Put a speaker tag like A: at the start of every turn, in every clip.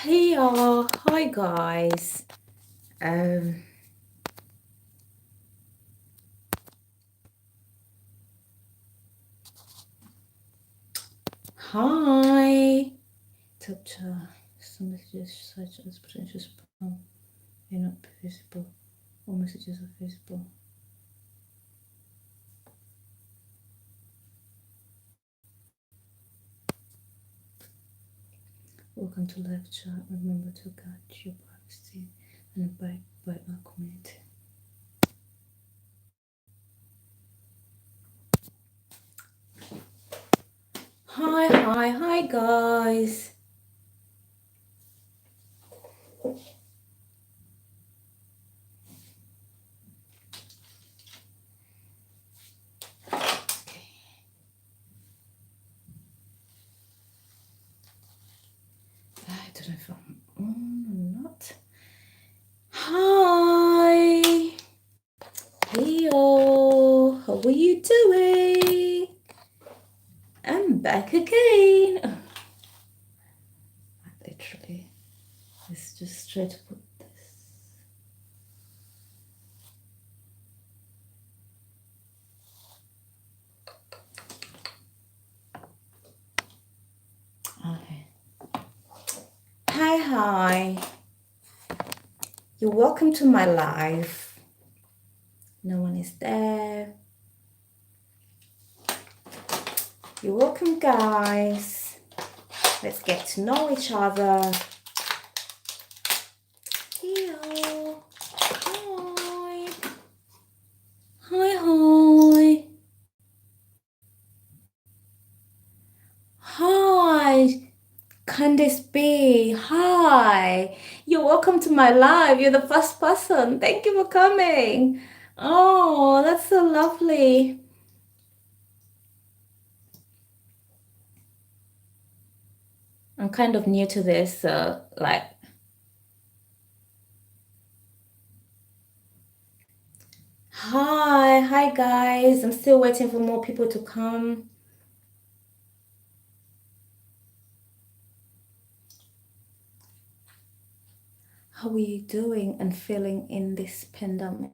A: Hey y'all, hi guys. Um, Hi. Doctor, some messages such as potential spam may not be visible. All messages are visible. Welcome to live chat. Remember to guard your privacy and abide by our community. Hi guys. I don't know if I'm on or not. Hi. Leo, how are you doing? I'm back again. Literally, let's just try to put this. Okay. Hi. You're welcome to my live. No one is there. You're welcome, guys. Let's get to know each other. Leo. Hi. Hi. Hi. Candice B, hi. You're welcome to my live. You're the first person. Thank you for coming. Oh, that's so lovely. I'm kind of new to this, like, hi guys. I'm still waiting for more people to come. How are you doing and feeling in this pandemic?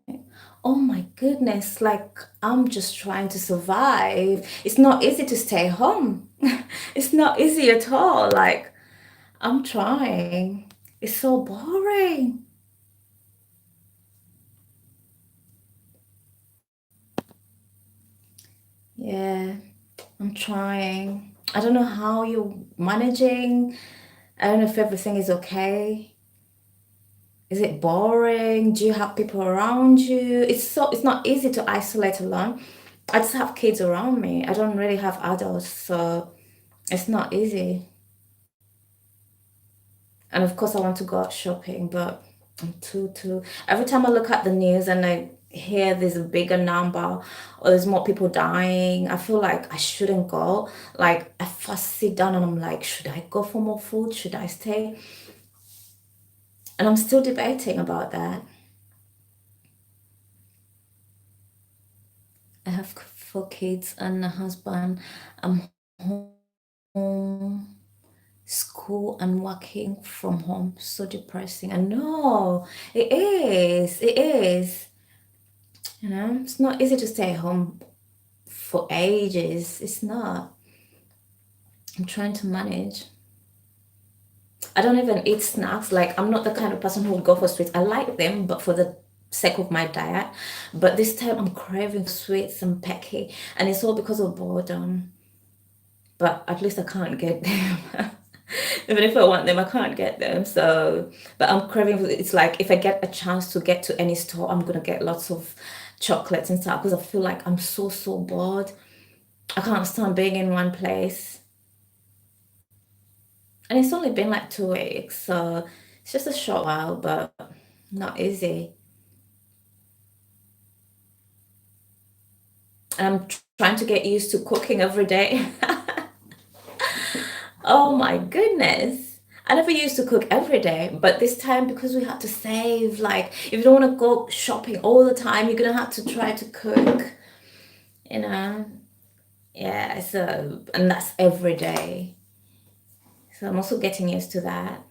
A: Oh my goodness, like I'm just trying to survive. It's not easy to stay home. It's not easy at all. Like I'm trying. It's so boring. Yeah, I'm trying. I don't know how you're managing. I don't know if everything is okay. Is it boring? Do you have people around you? It's not easy to isolate alone. I just have kids around me. I don't really have adults, so it's not easy. And of course I want to go out shopping, but I'm too every time I look at the news and I hear there's a bigger number or there's more people dying, I feel like I shouldn't go. Like I first sit down and I'm like, should I go for more food? Should I stay? And I'm still debating about that. I have 4 kids and a husband. I'm home, school, and working from home. So depressing. I know it is. It is. It's not easy to stay at home for ages. It's not. I'm trying to manage. I don't even eat snacks. Like, I'm not the kind of person who would go for sweets. I like them, but for the sake of my diet. But this time I'm craving sweets and pecky, and it's all because of boredom. But at least I can't get them. Even if I want them, I can't get them. So, but I'm craving. It's like if I get a chance to get to any store, I'm gonna get lots of chocolates and stuff because I feel like I'm so bored. I can't stand being in one place. And it's only been like 2 weeks, so it's just a short while, but not easy. And I'm trying to get used to cooking every day. Oh my goodness. I never used to cook every day, but this time because we had to save, like if you don't want to go shopping all the time, you're gonna have to try to cook, you know? Yeah, so and that's every day. So I'm also getting used to that.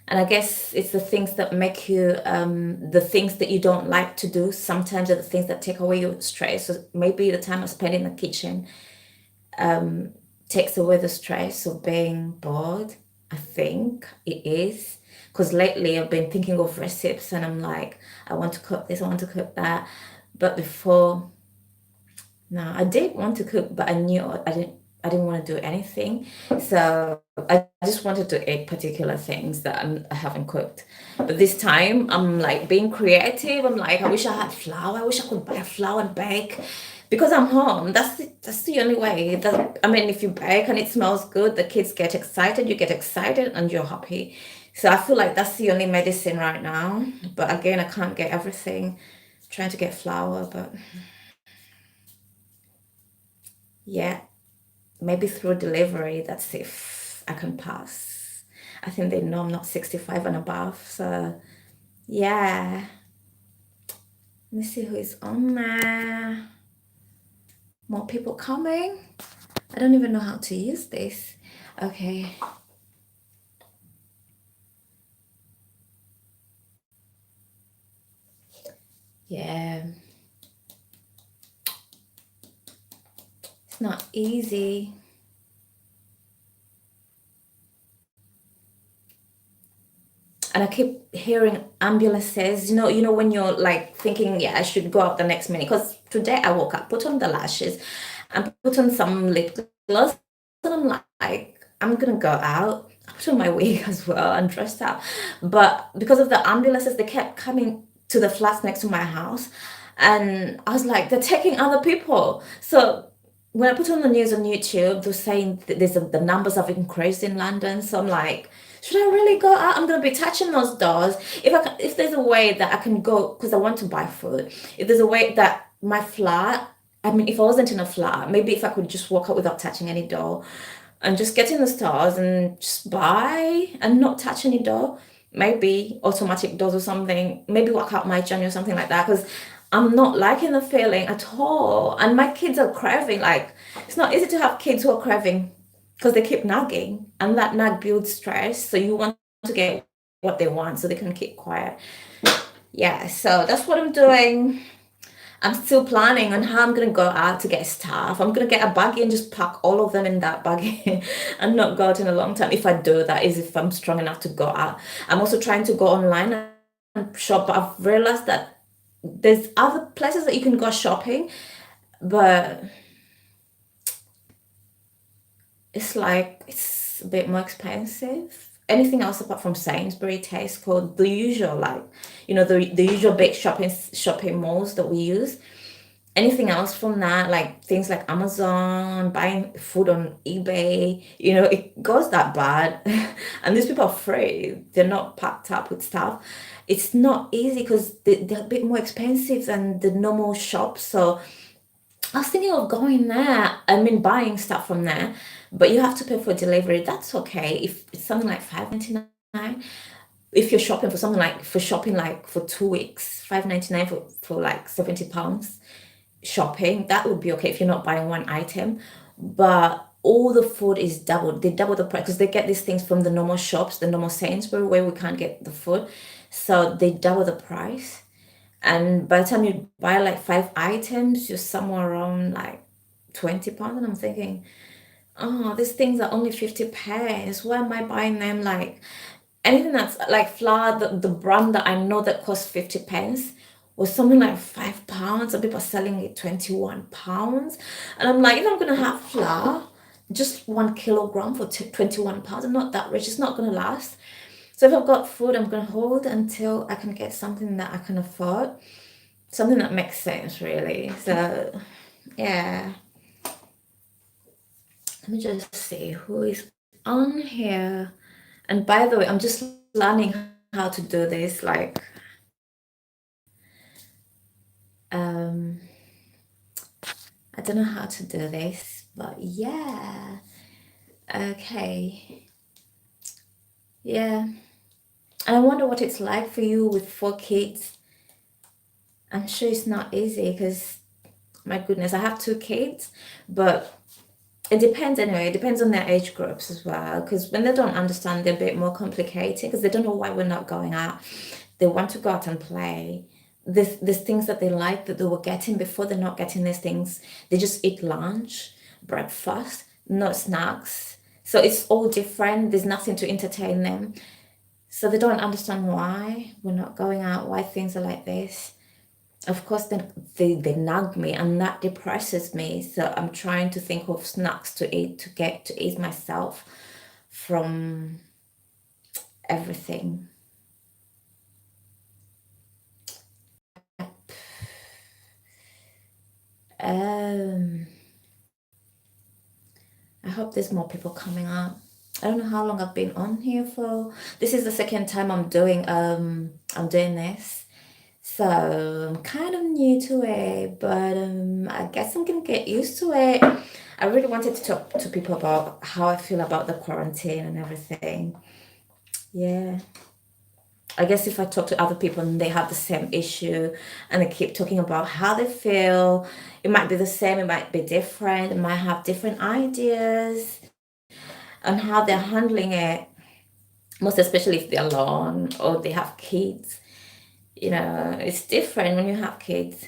A: And I guess it's the things that make you, the things that you don't like to do. Sometimes are the things that take away your stress. So maybe the time I spend in the kitchen takes away the stress of being bored. I think it is. Because lately I've been thinking of recipes and I'm like, I want to cook this, I want to cook that. But before, no, I did want to cook, but I knew I didn't want to do anything. So I just wanted to eat particular things that I haven't cooked. But this time I'm like being creative. I'm like, I wish I had flour. I wish I could buy flour and bake. Because I'm home, that's the only way. That I mean, if you bake and it smells good, the kids get excited, you get excited, and you're happy. So I feel like that's the only medicine right now. But again, I can't get everything. Trying to get flour, but yeah, maybe through delivery, that's if I can pass. I think they know I'm not 65 and above. So yeah, let me see who is on there. More people coming. I don't even know how to use this. Okay. Yeah, it's not easy. And I keep hearing ambulances. You know when you're like thinking, yeah, I should go out the next minute. Because today I woke up, put on the lashes, and put on some lip gloss, and I'm like, I'm gonna go out. I put on my wig as well and dressed up. But because of the ambulances, they kept coming to the flats next to my house, and I was like, they're taking other people. So when I put on the news on YouTube, they're saying that the numbers have increased in London. So I'm like, should I really go out? I'm gonna be touching those doors. If there's a way that I can go, because I want to buy food. If there's a way that my flat, I mean, if I wasn't in a flat, maybe if I could just walk out without touching any door, and just get in the stores and just buy and not touch any door. Maybe automatic doors or something. Maybe work out my journey or something like that. Because I'm not liking the feeling at all. And my kids are craving. Like, it's not easy to have kids who are craving because they keep nagging. And that nag builds stress. So you want to get what they want so they can keep quiet. Yeah, so that's what I'm doing. I'm still planning on how I'm gonna go out to get stuff. I'm gonna get a baggie and just pack all of them in that baggie and not go out in a long time. If I do that, is if I'm strong enough to go out. I'm also trying to go online and shop, but I've realized that there's other places that you can go shopping, but it's like it's a bit more expensive. Anything else apart from Sainsbury, Tesco, the usual like the usual big shopping malls that we use. Anything else from that, like things like Amazon, buying food on eBay, it goes that bad. And these people are free. They're not packed up with stuff. It's not easy because they're a bit more expensive than the normal shops. So I was thinking of going there. I mean, buying stuff from there, but you have to pay for delivery. That's okay. If it's something like 5.99, if you're shopping for something like for shopping like for 2 weeks, 5.99 for like £70 shopping, that would be okay if you're not buying one item. But all the food is doubled. They double the price because they get these things from the normal shops, the normal Sainsbury where we can't get the food. So they double the price. And by the time you buy like 5 items, you're somewhere around like £20. And I'm thinking, oh, these things are only 50 pence. Why am I buying them? Like anything that's like flour, the brand that I know that costs 50 pence was something like £5, and people are selling it £21. And I'm like, if I'm gonna have flour, just 1 kilogram for £21, I'm not that rich, it's not gonna last. So if I've got food, I'm gonna hold until I can get something that I can afford, something that makes sense really. So yeah, let me just see who is on here. And by the way, I'm just learning how to do this. Like, um, I don't know how to do this, but yeah. Okay. Yeah. And I wonder what it's like for you with 4 kids. I'm sure it's not easy because, my goodness, I have 2 kids, but It depends anyway. It depends on their age groups as well. Because when they don't understand, they're a bit more complicated because they don't know why we're not going out. They want to go out and play. There's things that they like that they were getting before. They're not getting these things. They just eat lunch, breakfast, no snacks. So it's all different. There's nothing to entertain them. So they don't understand why we're not going out, why things are like this. Of course, they nag me and that depresses me. So I'm trying to think of snacks to eat to get to ease myself from everything. Um, I hope there's more people coming up. I don't know how long I've been on here for. This is the second time I'm doing this. So I'm kind of new to it, but I guess I'm gonna get used to it. I really wanted to talk to people about how I feel about the quarantine and everything. Yeah. I guess if I talk to other people and they have the same issue and they keep talking about how they feel, it might be the same, it might be different, it might have different ideas on how they're handling it, most especially if they're alone or they have kids. You know, it's different when you have kids.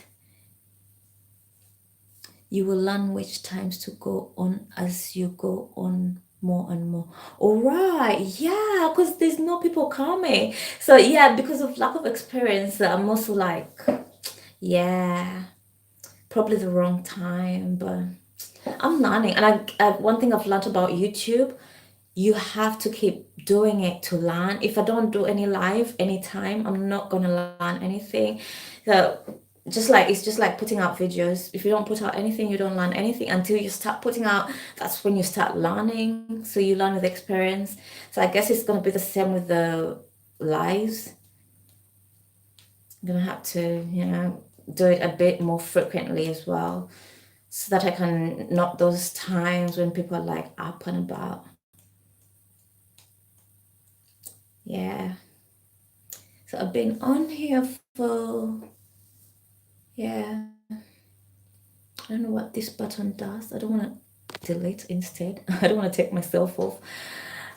A: You will learn which times to go on as you go on more and more. All right, yeah, because there's no people coming. So yeah, because of lack of experience, I'm also like, yeah, probably the wrong time, but I'm learning. And one thing I've learned about YouTube, you have to keep doing it to learn. If I don't do any live anytime, I'm not gonna learn anything. So it's just like putting out videos. If you don't put out anything, you don't learn anything until you start putting out. That's when you start learning. So you learn with experience. So I guess it's gonna be the same with the lives. I'm gonna have to, do it a bit more frequently as well, so that I can not those times when people are like up and about. Yeah. So I've been on here for, yeah, I don't know what this button does. I don't want to delete instead. I don't want to take myself off.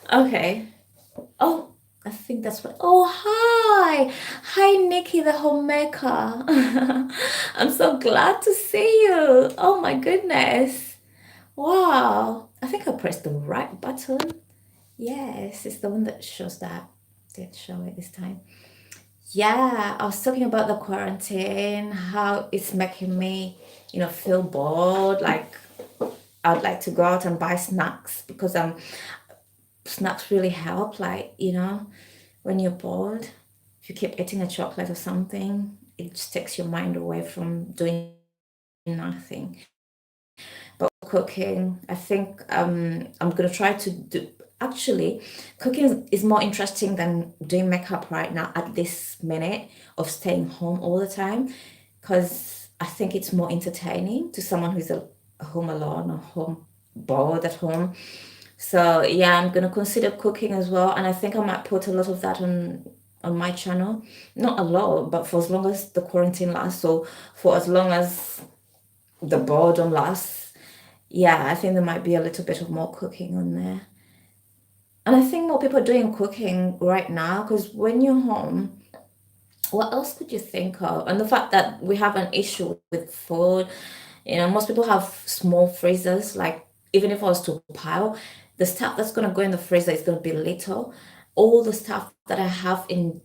A: Okay. Oh, I think that's what. Oh, hi. Hi, Nikki, the homemaker. I'm so glad to see you. Oh, my goodness. Wow. I think I pressed the right button. Yes, it's the one that shows that. Did show it this time. Yeah, I was talking about the quarantine, how it's making me, feel bored. Like I'd like to go out and buy snacks because snacks really help. Like, when you're bored, if you keep eating a chocolate or something, it just takes your mind away from doing nothing. But cooking, I think I'm gonna try to do. Actually, cooking is more interesting than doing makeup right now at this minute of staying home all the time, because I think it's more entertaining to someone who's home alone or home bored at home. So yeah, I'm gonna consider cooking as well, and I think I might put a lot of that on my channel. Not a lot, but for as long as the quarantine lasts, so for as long as the boredom lasts, yeah, I think there might be a little bit of more cooking on there. And I think more people are doing cooking right now because when you're home, what else could you think of? And the fact that we have an issue with food, most people have small freezers. Like, even if I was to pile, the stuff that's gonna go in the freezer is gonna be little. All the stuff that I have in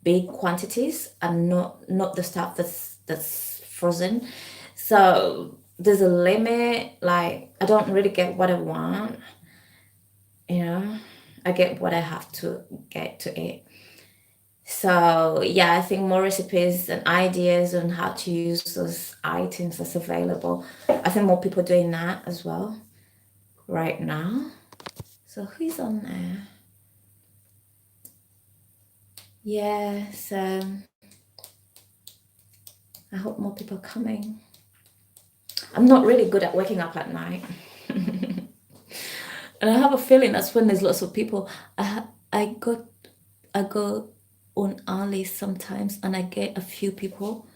A: big quantities are not the stuff that's frozen. So there's a limit. Like, I don't really get what I want, you know. I get what I have to get to eat. So yeah, I think more recipes and ideas on how to use those items that's available. I think more people are doing that as well right now. So who's on there? Yeah, so I hope more people are coming. I'm not really good at waking up at night. And I have a feeling that's when there's lots of people. I got I go on early sometimes and I get a few people.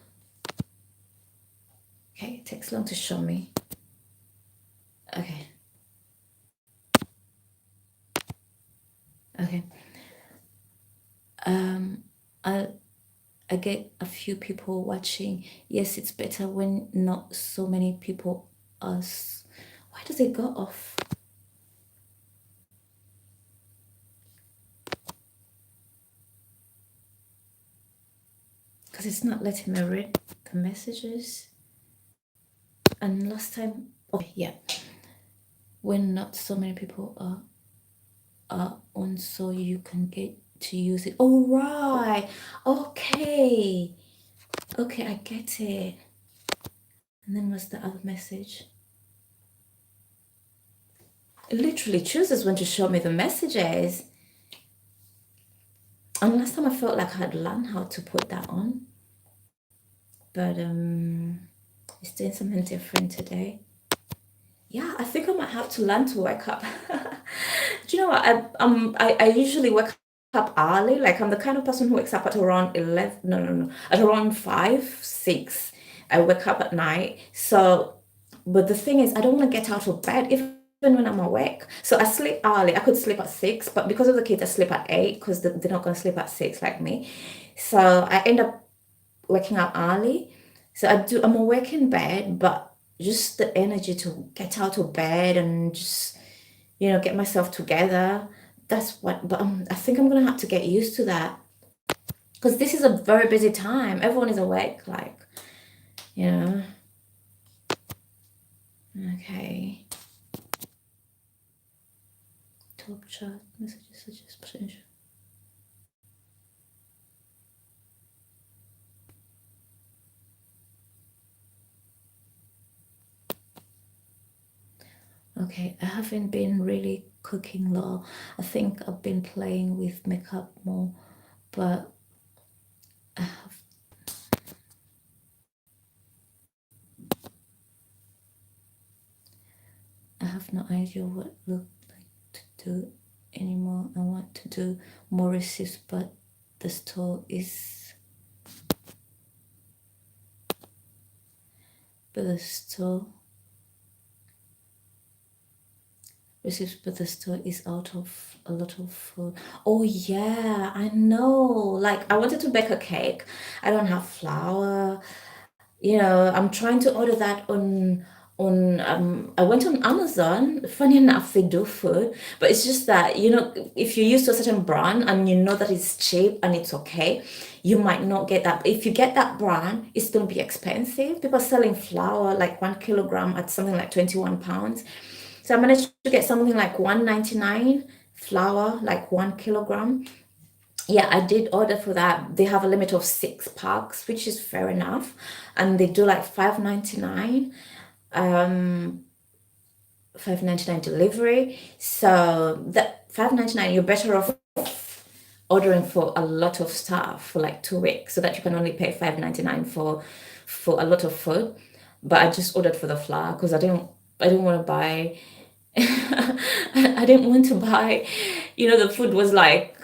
A: Okay, it takes long to show me. Okay. Okay. Um, I I get a few people watching. Yes, it's better when not so many people us. Why does it go off? Because it's not letting me read the messages. And last time, okay, yeah, when not so many people are on, so you can get to use it. Oh right, okay, okay, I get it. And then what's the other message? It literally chooses when to show me the messages. And last time I felt like I had learned how to put that on, but it's doing something different today. Yeah, I think I might have to learn to wake up. Do you know what? I usually wake up early. Like I'm the kind of person who wakes up at around 11. No, no, no, at around 5, 6. I wake up at night. So, but the thing is, I don't want to get out of bed even when I'm awake. So I sleep early. I could sleep at 6, but because of the kids, I sleep at 8 because they're not gonna sleep at 6 like me. So I end up waking up early. So I'm awake in bed, but just the energy to get out of bed and just, get myself together. That's what, but I think I'm gonna have to get used to that because this is a very busy time. Everyone is awake, like, you know. Okay. Top chat messages suggest potential. Okay, I haven't been really cooking low. I think I've been playing with makeup more, but I have I have no idea what look like to do anymore. I want to do more receipts, but the store is but the store receipts, but the store is out of a lot of food. Oh yeah, I know. Like I wanted to bake a cake. I don't have flour. I'm trying to order that on I went on Amazon. Funny enough, they do food, but it's just that, if you're used to a certain brand and you know that it's cheap and it's okay, you might not get that. If you get that brand, it's gonna be expensive. People are selling flour like 1 kilogram at something like £21. So I managed to get something like 1.99 flour, like 1 kilogram. Yeah, I did order for that. They have a limit of 6 packs, which is fair enough. And they do like 5.99, 5.99 delivery. So that 5.99, you're better off ordering for a lot of stuff for like 2 weeks so that you can only pay 5.99 for a lot of food. But I just ordered for the flour because I didn't want to buy I didn't want to buy, the food was like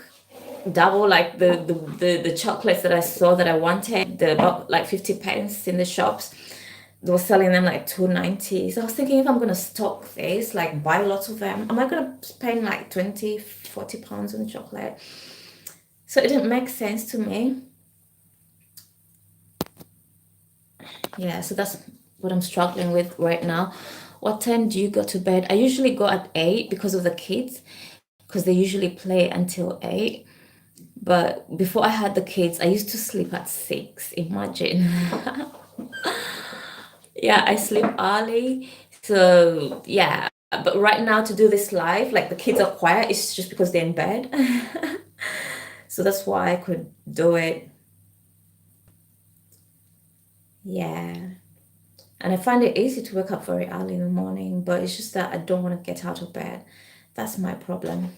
A: double like the chocolates that I saw that I wanted, the about like 50 pence in the shops. They were selling them like 2.90. So I was thinking if I'm gonna stock this, like buy lots of them, am I gonna spend like 20, 40 pounds on chocolate? So it didn't make sense to me. Yeah, so that's what I'm struggling with right now. What time do you go to bed? I usually go at 8 because of the kids, because they usually play until 8. But before I had the kids, I used to sleep at 6. Imagine. Yeah, I sleep early. So, yeah. But right now, to do this live, like the kids are quiet, it's just because they're in bed. So that's why I could do it. Yeah. And I find it easy to wake up very early in the morning, but it's just that I don't want to get out of bed. That's my problem.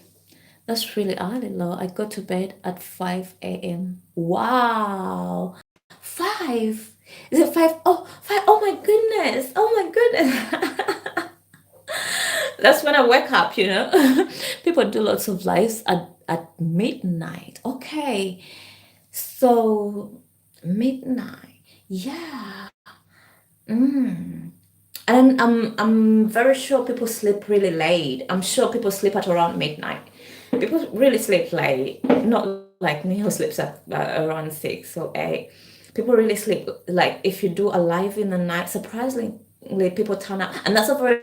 A: That's really early, Lo. I go to bed at 5 a.m. Wow. 5? Is it 5? Oh, 5. Oh my goodness. Oh my goodness. That's when I wake up. People do lots of lives at midnight. Okay. So, midnight. Yeah. Mm. And I'm very sure people sleep really late. I'm sure people sleep at around midnight. People really sleep late, not like me who sleeps at around 6 or 8. People really sleep like if you do a live in the night, surprisingly people turn up, and that's a very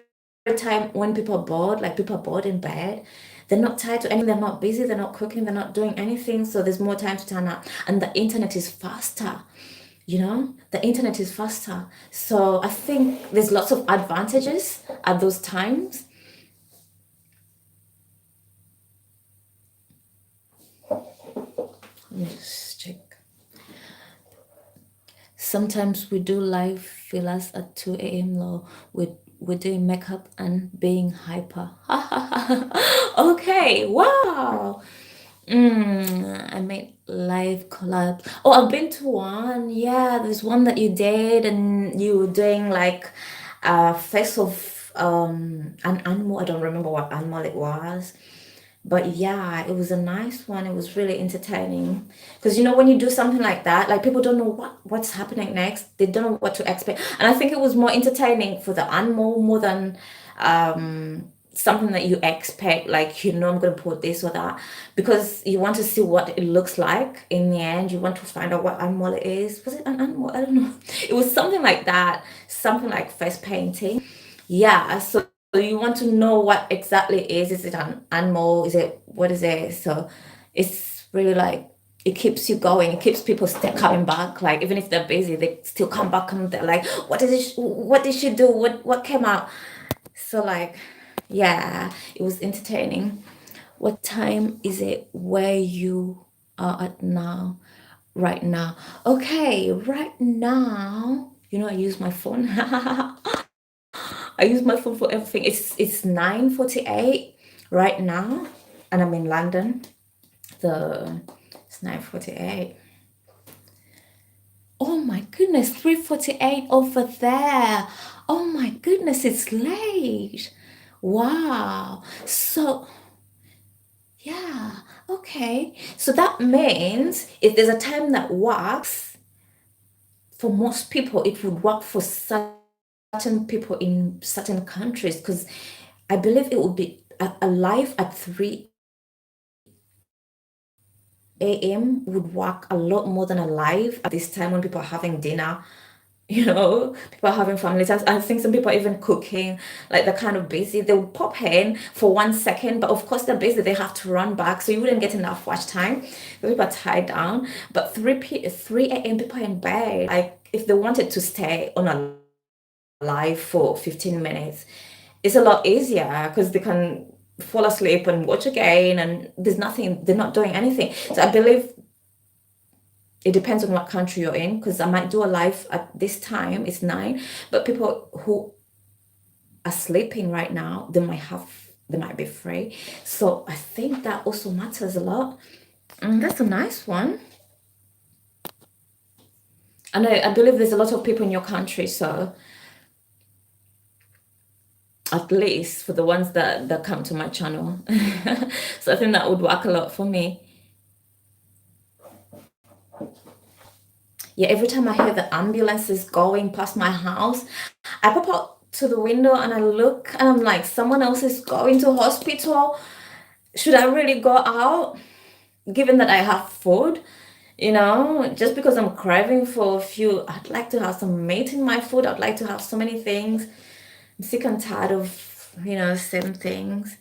A: time when people are bored. Like people are bored in bed, they're not tired to anything, they're not busy, they're not cooking, they're not doing anything, so there's more time to turn up, and the internet is faster. The internet is faster. So I think there's lots of advantages at those times. Let me just check. Sometimes we do live fillers at 2 a.m. low with doing makeup and being hyper. Okay, wow. I made live collab. Oh, I've been to one. Yeah, there's one that you did, and you were doing like a face of an animal. I don't remember what animal it was. But yeah, it was a nice one. It was really entertaining. Because when you do something like that, like people don't know what's happening next. They don't know what to expect. And I think it was more entertaining for the animal more than something that you expect, like I'm gonna put this or that, because you want to see what it looks like in the end. You want to find out what animal it is. Was it an animal? I don't know. It was something like that, something like face painting. Yeah, so you want to know what exactly it is. Is it an animal? Is it what is it? So it's really like it keeps you going. It keeps people still coming back. Like even if they're busy, they still come back and they're like, "What is it? What did she do? What came out?" So like, yeah, it was entertaining. What time is it where you are at now? Right now. Okay, right now. I use my phone. I use my phone for everything. It's 9:48 right now, and I'm in London. The It's 9:48. Oh my goodness, 3:48 over there. Oh my goodness, it's late. Wow. So, yeah, okay. So that means if there's a time that works for most people, it would work for certain people in certain countries, because I believe it would be alive at 3 a.m. would work a lot more than alive at this time when people are having dinner. People are having family times. I think some people are even cooking, like they're kind of busy. They will pop in for 1 second, but of course they're busy. They have to run back, so you wouldn't get enough watch time. The people are tied down. But 3 a.m. people are in bed. Like if they wanted to stay on a live for 15 minutes, it's a lot easier because they can fall asleep and watch again, and there's nothing, they're not doing anything. So I believe it depends on what country you're in, because I might do a live at this time, it's 9, but people who are sleeping right now, they might be free. So I think that also matters a lot. And that's a nice one. And I believe there's a lot of people in your country, so at least for the ones that come to my channel. So I think that would work a lot for me. Yeah, every time I hear the ambulances going past my house, I pop out to the window and I look and I'm like, someone else is going to hospital. Should I really go out? Given that I have food, just because I'm craving for a few, I'd like to have some meat in my food. I'd like to have so many things. I'm sick and tired of, same things.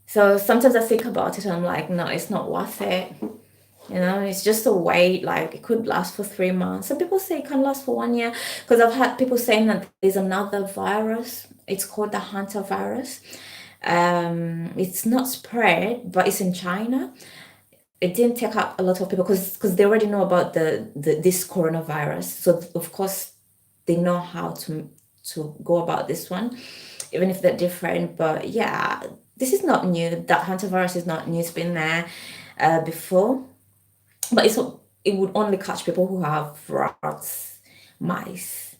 A: So sometimes I think about it and I'm like, no, it's not worth it. It's just a wait. Like it could last for 3 months. Some people say it can last for 1 year, because I've had people saying that there's another virus. It's called the Hunter virus. It's not spread, but it's in China. It didn't take up a lot of people because they already know about this coronavirus. So of course they know how to go about this one, even if they're different. But yeah, this is not new. That Hunter virus is not new. It's been there before. But it would only catch people who have rats, mice,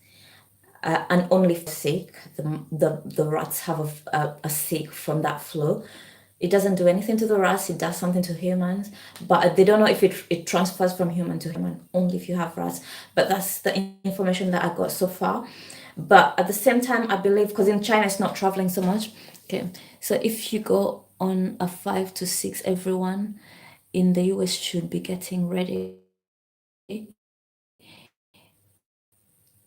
A: and only sick. The rats have a sick from that flu. It doesn't do anything to the rats. It does something to humans, but they don't know if it transfers from human to human. Only if you have rats. But that's the information that I got so far. But at the same time, I believe because in China it's not traveling so much. Okay, so if you go on a 5 to 6, everyone in the US should be getting ready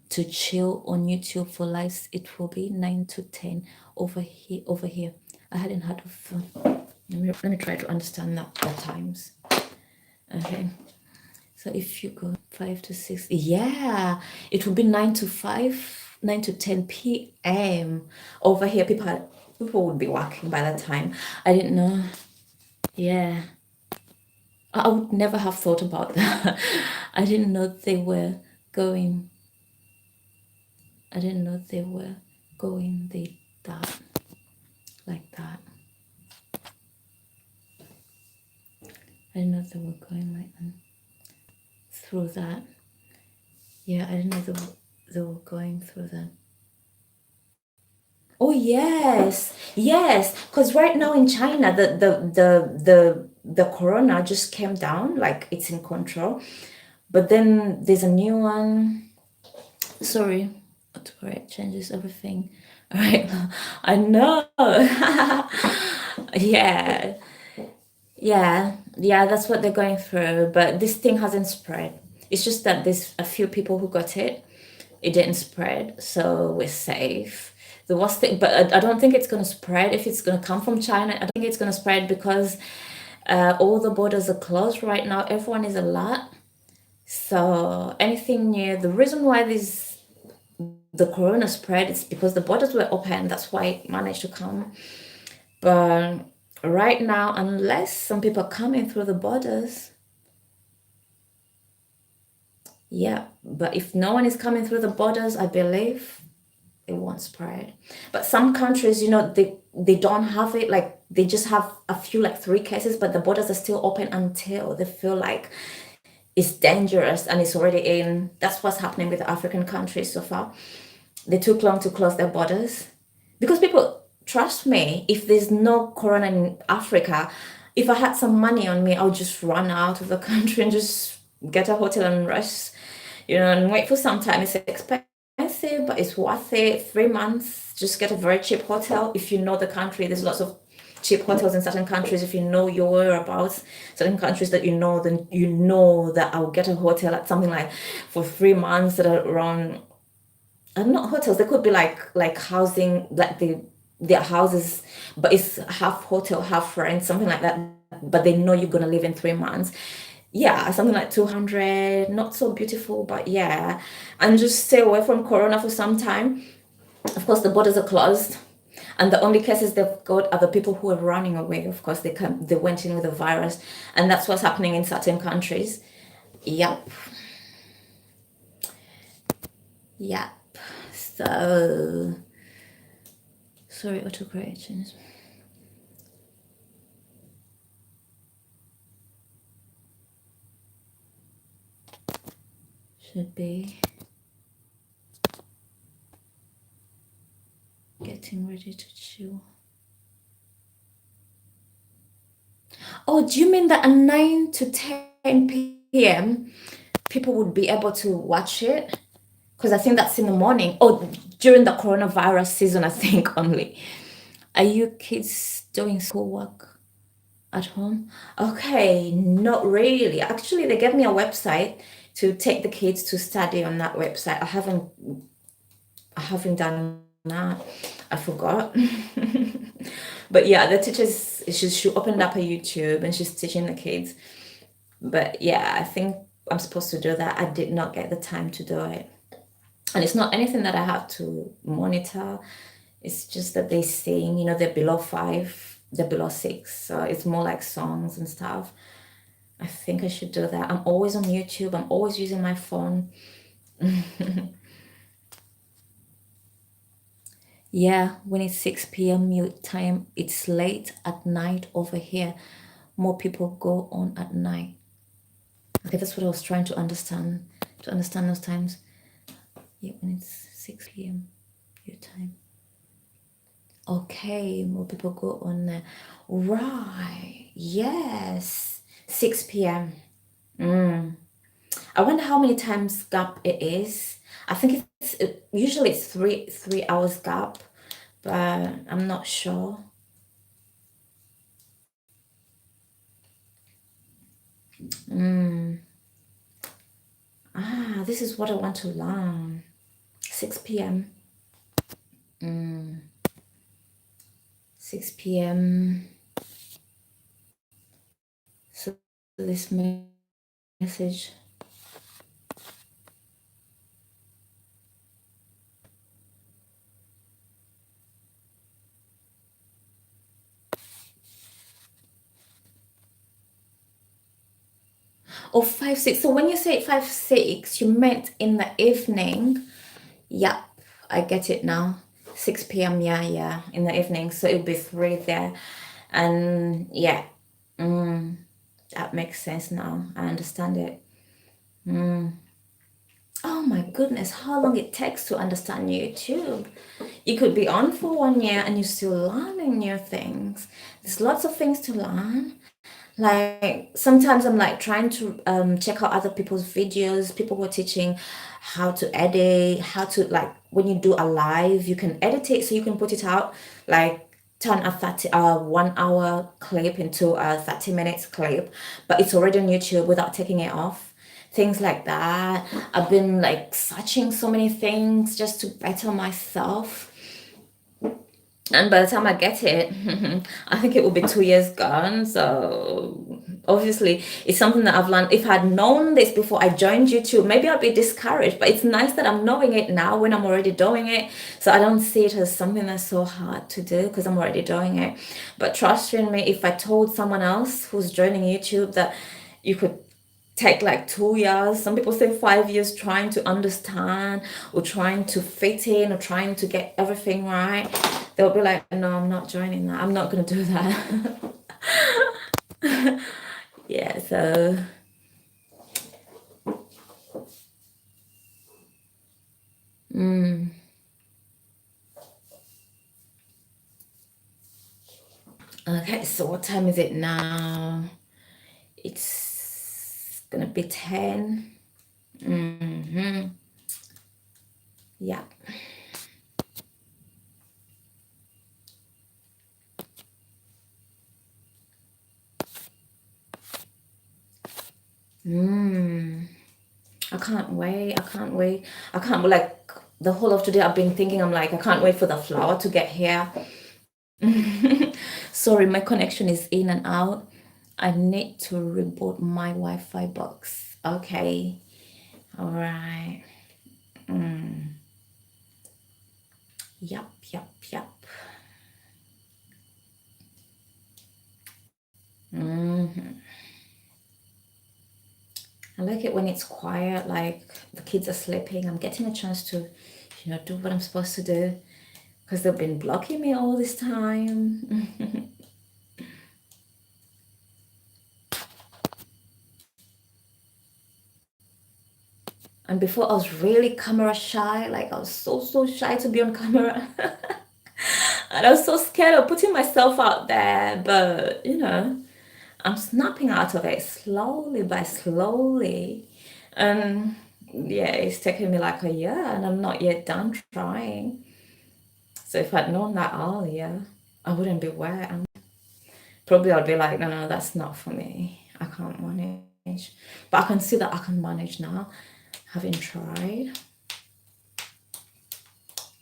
A: to chill on YouTube for lives. It will be 9 to 10 over here. Over here, I hadn't heard of. Let me try to understand that the times. Okay, so if you go 5 to 6, yeah, it will be 9 to 5, 9 to 10 p.m. over here. People would be working by that time. I didn't know. Yeah, I would never have thought about that. I didn't know they were going. I didn't know they were going that like that. I didn't know they were going like through that. Yeah, I didn't know they were going through that. Oh yes, yes. Because right now in China, the corona just came down, like it's in control. But then there's a new one. Sorry, autocorrect changes everything. All right, I know. Yeah, yeah. That's what they're going through. But this thing hasn't spread. It's just that there's a few people who got it. It didn't spread, so we're safe. The worst thing, but I don't think it's going to spread if it's going to come from China. I don't think it's going to spread because all the borders are closed right now. Everyone is alert. So anything near the reason why the corona spread is because the borders were open. That's why it managed to come. But right now, unless some people are coming through the borders, yeah. But if no one is coming through the borders, I believe it won't spread. But some countries, they don't have it. Like they just have a few, like 3 cases, but the borders are still open until they feel like it's dangerous and it's already in. That's what's happening with the African countries so far. They took long to close their borders because people trust me. If there's no corona in Africa, if I had some money on me, I would just run out of the country and just get a hotel and rest, and wait for some time. It's expensive, but it's worth it. 3 months, just get a very cheap hotel. If you know the country, there's lots of cheap hotels in certain countries. If you know your whereabouts, certain countries that then you know that I'll get a hotel at something like for 3 months that are around. And not hotels. They could be like housing, like their houses, but it's half hotel, half rent, something like that. But they know you're gonna live in 3 months. Yeah, something like 200. Not so beautiful, but yeah. And just stay away from Corona for some time. Of course, the borders are closed, and the only cases they've got are the people who are running away. Of course, they went in with a virus, and that's what's happening in certain countries. Yep, yep. So sorry, autocorrection should be getting ready to chill. Oh, do you mean that at 9 to 10 p.m. people would be able to watch it? Because I think that's in the morning. Oh, during the coronavirus season, I think only. Are you kids doing schoolwork at home? Okay, not really. Actually, they gave me a website to take the kids to study on that website. I haven't done that. I forgot. But yeah, the teachers, she opened up a YouTube and she's teaching the kids. But yeah, I think I'm supposed to do that. I did not get the time to do it. And it's not anything that I have to monitor. It's just that they sing, they're below 5, they're below 6. So it's more like songs and stuff. I think I should do that. I'm always on YouTube. I'm always using my phone. Yeah, when it's 6 p.m. mute time, it's late at night over here. More people go on at night. Okay, that's what I was trying to understand those times. Yeah, when it's 6 p.m. your time. Okay, more people go on there. Right. Yes. 6 p.m. I wonder how many times gap it is. I think usually it's three hours gap, but I'm not sure. This is what I want to learn. 6 p.m. 6 p.m. So this message. Oh, 5, 6. So when you say 5, 6, you meant in the evening. Yep, I get it now. 6 p.m. Yeah, yeah, in the evening. So it'll be three there. And yeah, that makes sense now. I understand it. Oh my goodness, how long it takes to understand YouTube. You could be on for 1 year and you're still learning new things. There's lots of things to learn. Like sometimes I'm like trying to check out other people's videos, people who are teaching how to edit, how to like when you do a live, you can edit it so you can put it out, like turn a 1 hour clip into a 30 minutes clip, but it's already on YouTube without taking it off. Things like that. I've been like searching so many things just to better myself. And by the time I get it, I think it will be 2 years gone. So obviously, it's something that I've learned. If I'd known this before I joined YouTube, maybe I'd be discouraged. But it's nice that I'm knowing it now when I'm already doing it. So I don't see it as something that's so hard to do because I'm already doing it. But trust you me, if I told someone else who's joining YouTube that you could take like 2 years, some people say 5 years trying to understand or trying to fit in or trying to get everything right, they'll be like, no, I'm not joining that, I'm not going to do that. Yeah, so okay, so what time is it now? It's gonna be 10. Yeah. I can't wait. I can't wait. I can't like the whole of today I've been thinking, I'm like, I can't wait for the flower to get here. Sorry, my connection is in and out. I need to reboot my Wi-Fi box. Okay. All right. Yep, yep, yep. I like it when it's quiet, like the kids are sleeping. I'm getting a chance to, do what I'm supposed to do because they've been blocking me all this time. And before I was really camera shy, like I was so shy to be on camera. And I was so scared of putting myself out there, but I'm snapping out of it slowly by slowly. And yeah, it's taken me like a year and I'm not yet done trying. So if I'd known that earlier, I wouldn't be where I am. Probably I'd be like, no, no, that's not for me. I can't manage. But I can see that I can manage now, having tried.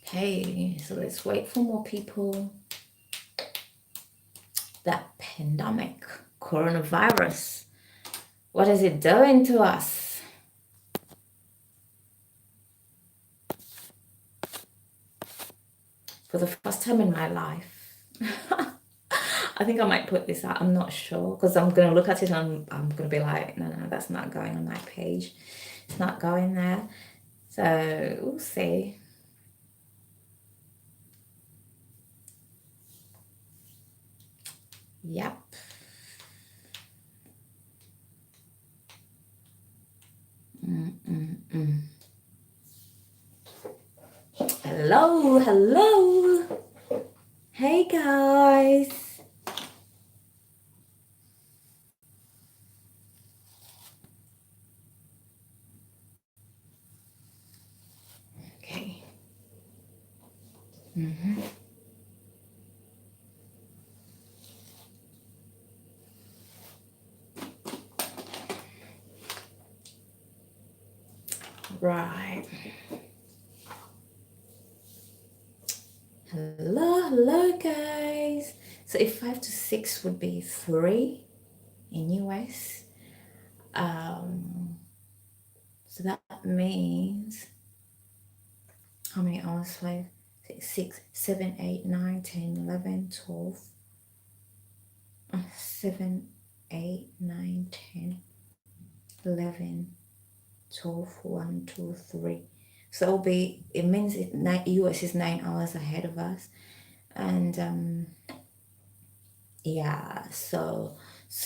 A: Okay, so let's wait for more people. That pandemic, coronavirus, what is it doing to us? For the first time in my life, I think I might put this out. I'm not sure because I'm going to look at it and I'm going to be like, no, no, that's not going on my page. It's not going there. So we'll see. Yep. Hello, hello. Hey guys. Mm-hmm. Right. Hello, guys. So if 5 to 6 would be 3 in US, so that means how many hours? 5, 6, 7, 8, 9, 10, 11, 12. 7, 8, 9, 10, 11, 12, 1, 2, 3. So it'll be, it means US is 9 hours ahead of us. And yeah, so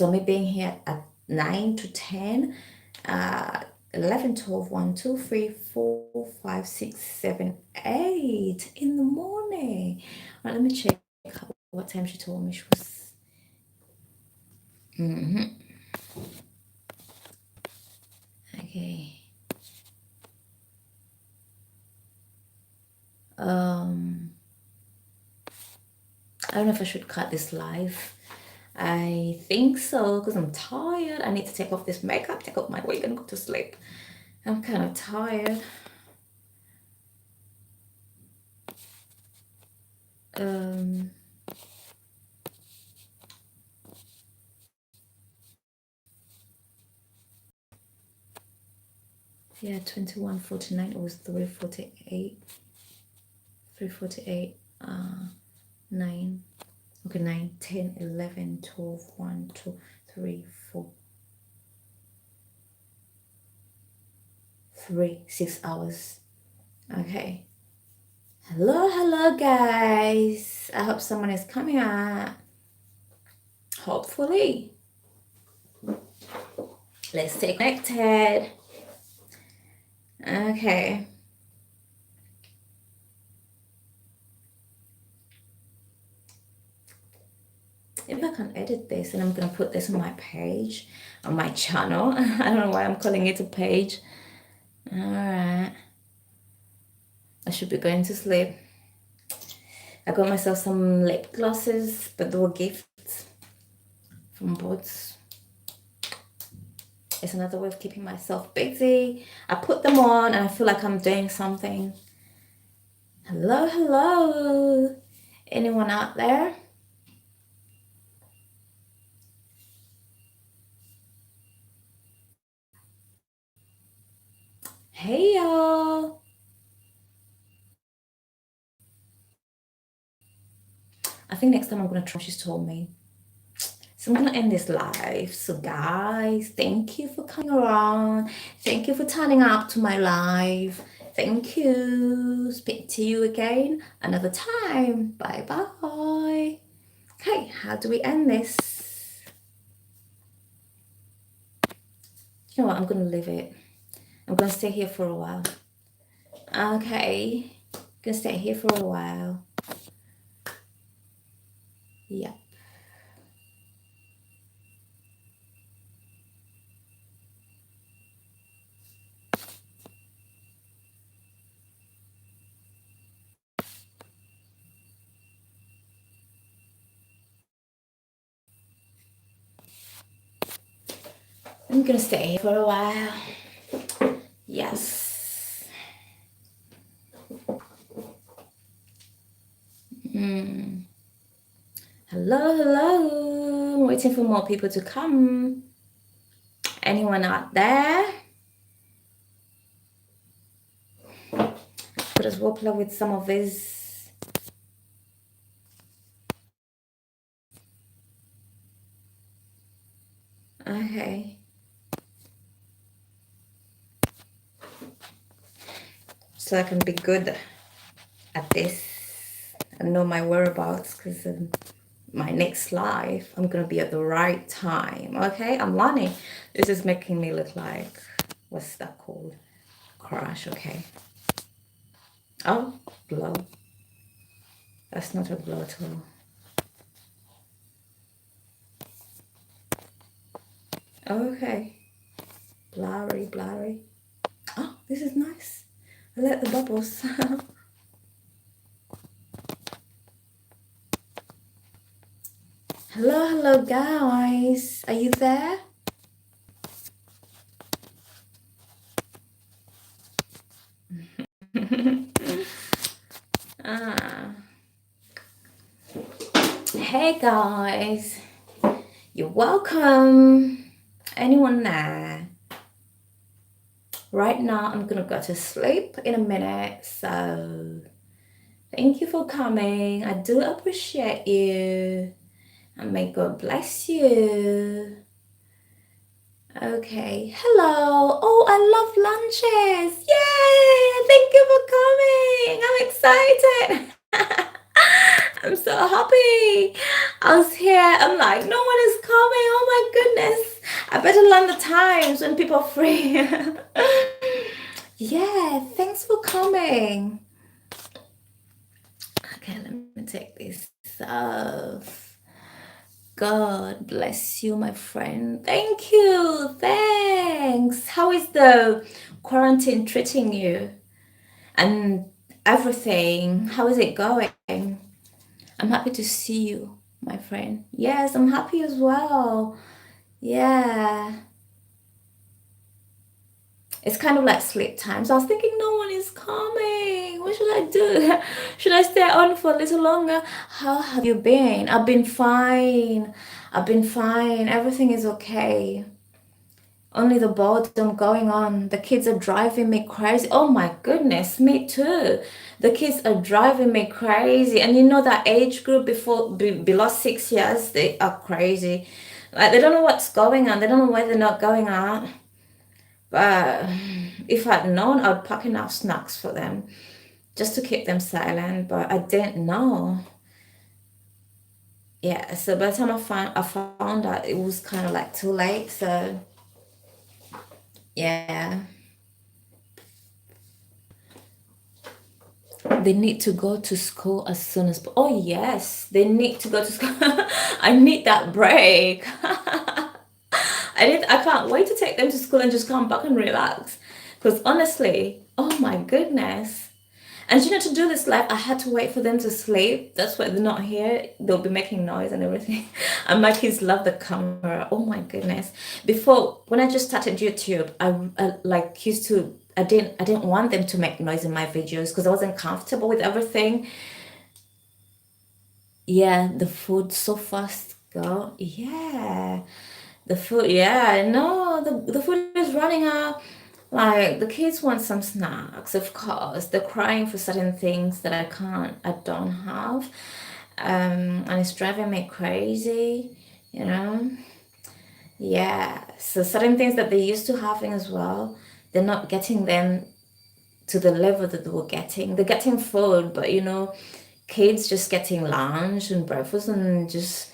A: me being here at 9 to 10, 11, 12, 1, 2, 3, 4, 5, 6, 7, 8 in the morning. Right, let me check what time she told me she was. Okay. I don't know if I should cut this live. I think so because I'm tired. I need to take off this makeup, take off my wig, and go to sleep. I'm kind of tired. Um, yeah, 21:49. It was 3:48. 3:48. 9. Okay, 9, 10, 11, 12, 1, 2, 3, 4, 3, 6 hours. Okay. Hello, guys. I hope someone is coming out. Hopefully. Let's stay connected. Okay. If I can edit this, and I'm gonna put this on my page, on my channel. I don't know why I'm calling it a page. All right. I should be going to sleep. I got myself some lip glosses, but they were gifts from Bots. It's another way of keeping myself busy. I put them on and I feel like I'm doing something. Hello. Anyone out there? Hey, y'all. I think next time I'm going to try, she's told me. So I'm going to end this live. So guys, thank you for coming around. Thank you for turning up to my live. Thank you. Speak to you again another time. Bye-bye. Okay, how do we end this? You know what? I'm going to leave it. I'm going to stay here for a while. Okay. I'm going to stay here for a while. Yeah. I'm going to stay here for a while. Yes. Hello. I'm waiting for more people to come. Anyone out there? Let us well play with some of these. Okay. So I can be good at this and know my whereabouts because my next live, I'm going to be at the right time. Okay, I'm learning. This is making me look like, what's that called? Crash, okay. Oh, glow. That's not a glow at all. Okay. Blurry. Oh, this is nice. I like the bubbles. Hello, hello, guys. Are you there? Ah. Hey, guys. You're welcome. Anyone there? Right now, I'm gonna go to sleep in a minute. So, thank you for coming. I do appreciate you. And may God bless you. Okay. Hello. Oh, I love lunches. Yay! Thank you for coming. I'm excited. I'm so happy. I was here. I'm like, no one is coming. Oh my goodness. I better learn the times when people are free. Yeah, thanks for coming. Okay, let me take this off. God bless you, my friend. Thank you. Thanks. How is the quarantine treating you? And everything? How is it going? I'm happy to see you, my friend. Yes, I'm happy as well. Yeah. It's kind of like sleep time. So I was thinking no one is coming. What should I do? Should I stay on for a little longer? How have you been? I've been fine. I've been fine. Everything is okay. Only the boredom going on. The kids are driving me crazy. Oh my goodness, me too. The kids are driving me crazy. And you know that age group below 6 years, they are crazy. Like they don't know what's going on. They don't know why they're not going out. But if I'd known, I'd pack enough snacks for them just to keep them silent. But I didn't know. Yeah. So by the time I found out, it was kind of like too late. So yeah. They need to go to school as soon as. Oh yes, they need to go to school. I need that break. I can't wait to take them to school and just come back and relax. Because honestly, oh my goodness. And you know, to do this live, I had to wait for them to sleep. That's why they're not here. They'll be making noise and everything. And my kids love the camera. Oh my goodness. Before, when I just started YouTube, I like used to. I didn't want them to make noise in my videos because I wasn't comfortable with everything. Yeah, the food so fast, girl. Yeah. The food, yeah, no, the food is running out. Like the kids want some snacks, of course. They're crying for certain things that I don't have. And it's driving me crazy, you know? Yeah. So certain things that they used to having as well, they're not getting them to the level that they were getting. They're getting food, but kids just getting lunch and breakfast and just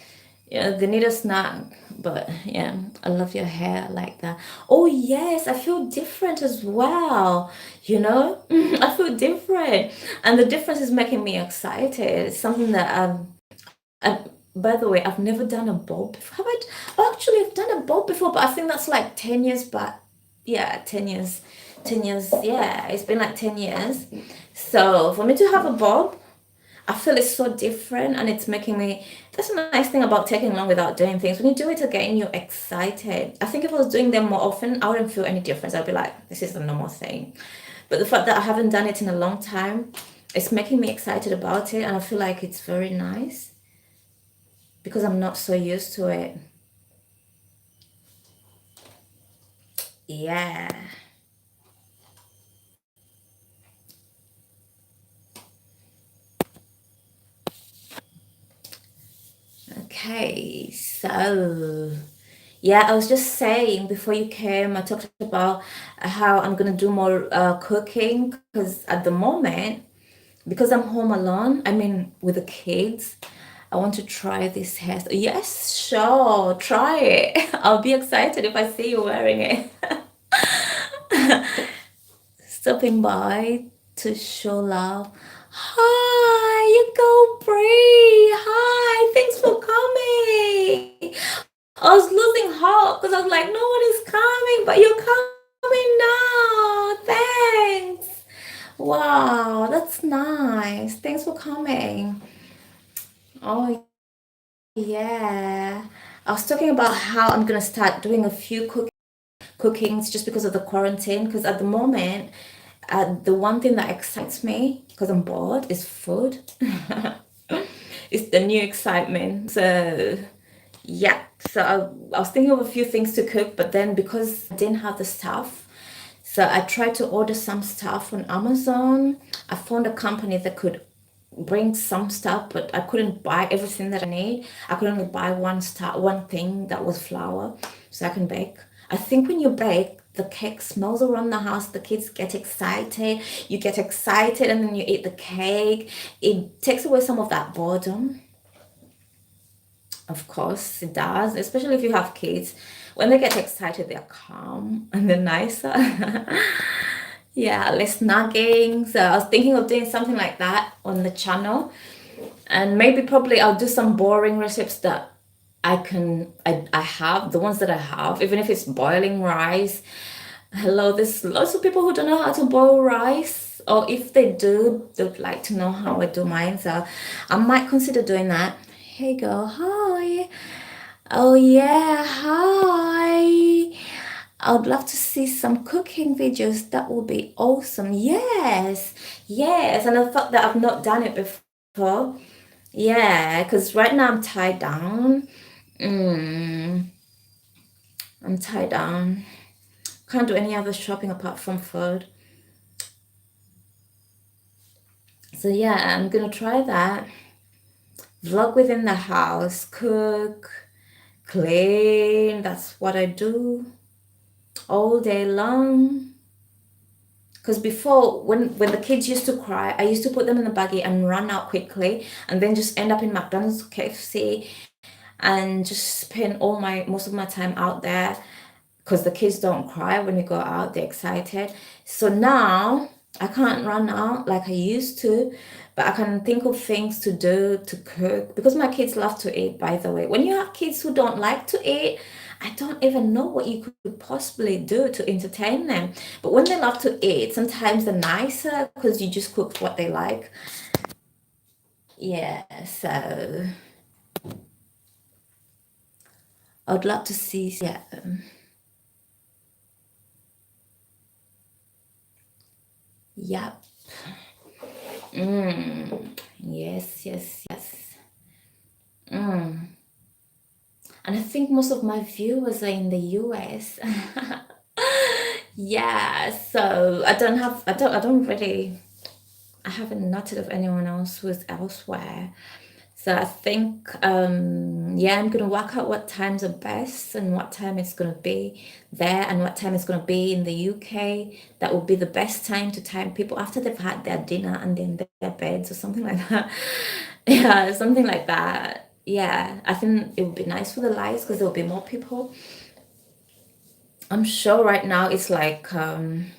A: they need a snack. But yeah, I love your hair like that. Oh yes, I feel different as well. I feel different, and the difference is making me excited. It's something that I, by the way, I've never done a bob before. Have I? Oh, actually, I've done a bob before, but I think that's like 10 years back. Yeah, 10 years. 10 years. Yeah, it's been like 10 years. So for me to have a bob, I feel it's so different and it's making me. That's a nice thing about taking long without doing things. When you do it again, you're excited. I think if I was doing them more often, I wouldn't feel any difference. I'd be like, this is a normal thing. But the fact that I haven't done it in a long time, it's making me excited about it and I feel like it's very nice because I'm not so used to it. Yeah. Okay, so yeah, I was just saying before you came, I talked about how I'm gonna do more cooking because at the moment, because I'm home alone, I mean with the kids, I want to try this hair. Yes, sure, try it. I'll be excited if I see you wearing it. Stopping by to show love. Hi, you go Bree. Hi, thanks for coming. I was losing hope because I was like, no one is coming, but you're coming now. Thanks. Wow, that's nice. Thanks for coming. Oh, yeah. I was talking about how I'm gonna start doing a few cookings just because of the quarantine. Because at the moment, the one thing that excites me because I'm bored is food. It's the new excitement. So yeah, so I was thinking of a few things to cook, but then because I didn't have the stuff, so I tried to order some stuff on Amazon. I found a company that could bring some stuff, but I couldn't buy everything that I need. I could only buy one thing that was flour, so I can bake. I think when you bake, the cake smells around the house. The kids get excited. You get excited, and then you eat the cake. It takes away some of that boredom. Of course, it does, especially if you have kids. When they get excited, they're calm and they're nicer. Yeah, less nagging. So I was thinking of doing something like that on the channel. And maybe probably I'll do some boring recipes that I have, the ones that I have, even if it's boiling rice. Hello, there's lots of people who don't know how to boil rice. Or if they do, they'd like to know how I do mine. So I might consider doing that. Hey girl, hi. Oh yeah, hi. I would love to see some cooking videos. That would be awesome. Yes, yes. And I thought that I've not done it before. Yeah, because right now I'm tied down. Mm, I'm tied down. Can't do any other shopping apart from food. So yeah, I'm gonna try that. Vlog within the house, cook, clean. That's what I do all day long. Because before, when the kids used to cry, I used to put them in the buggy and run out quickly, and then just end up in McDonald's, KFC, and just spend all my most of my time out there. Because the kids don't cry when we go out, they're excited. So now I can't run out like I used to, but I can think of things to do to cook because my kids love to eat, by the way. When you have kids who don't like to eat, I don't even know what you could possibly do to entertain them. But when they love to eat, sometimes they're nicer because you just cook what they like. Yeah, so I'd love to see, yeah. Yeah. Mm. Yes, yes, yes. Mm. And I think most of my viewers are in the US. Yeah, so I don't really, I haven't noted of anyone else who's elsewhere. So I think, yeah, I'm gonna work out what times are best and what time it's gonna be there and what time it's gonna be in the UK. That will be the best time to time people after they've had their dinner and then their beds or something like that. Yeah, something like that. Yeah, I think it would be nice for the lights because there'll be more people. I'm sure right now it's like cooking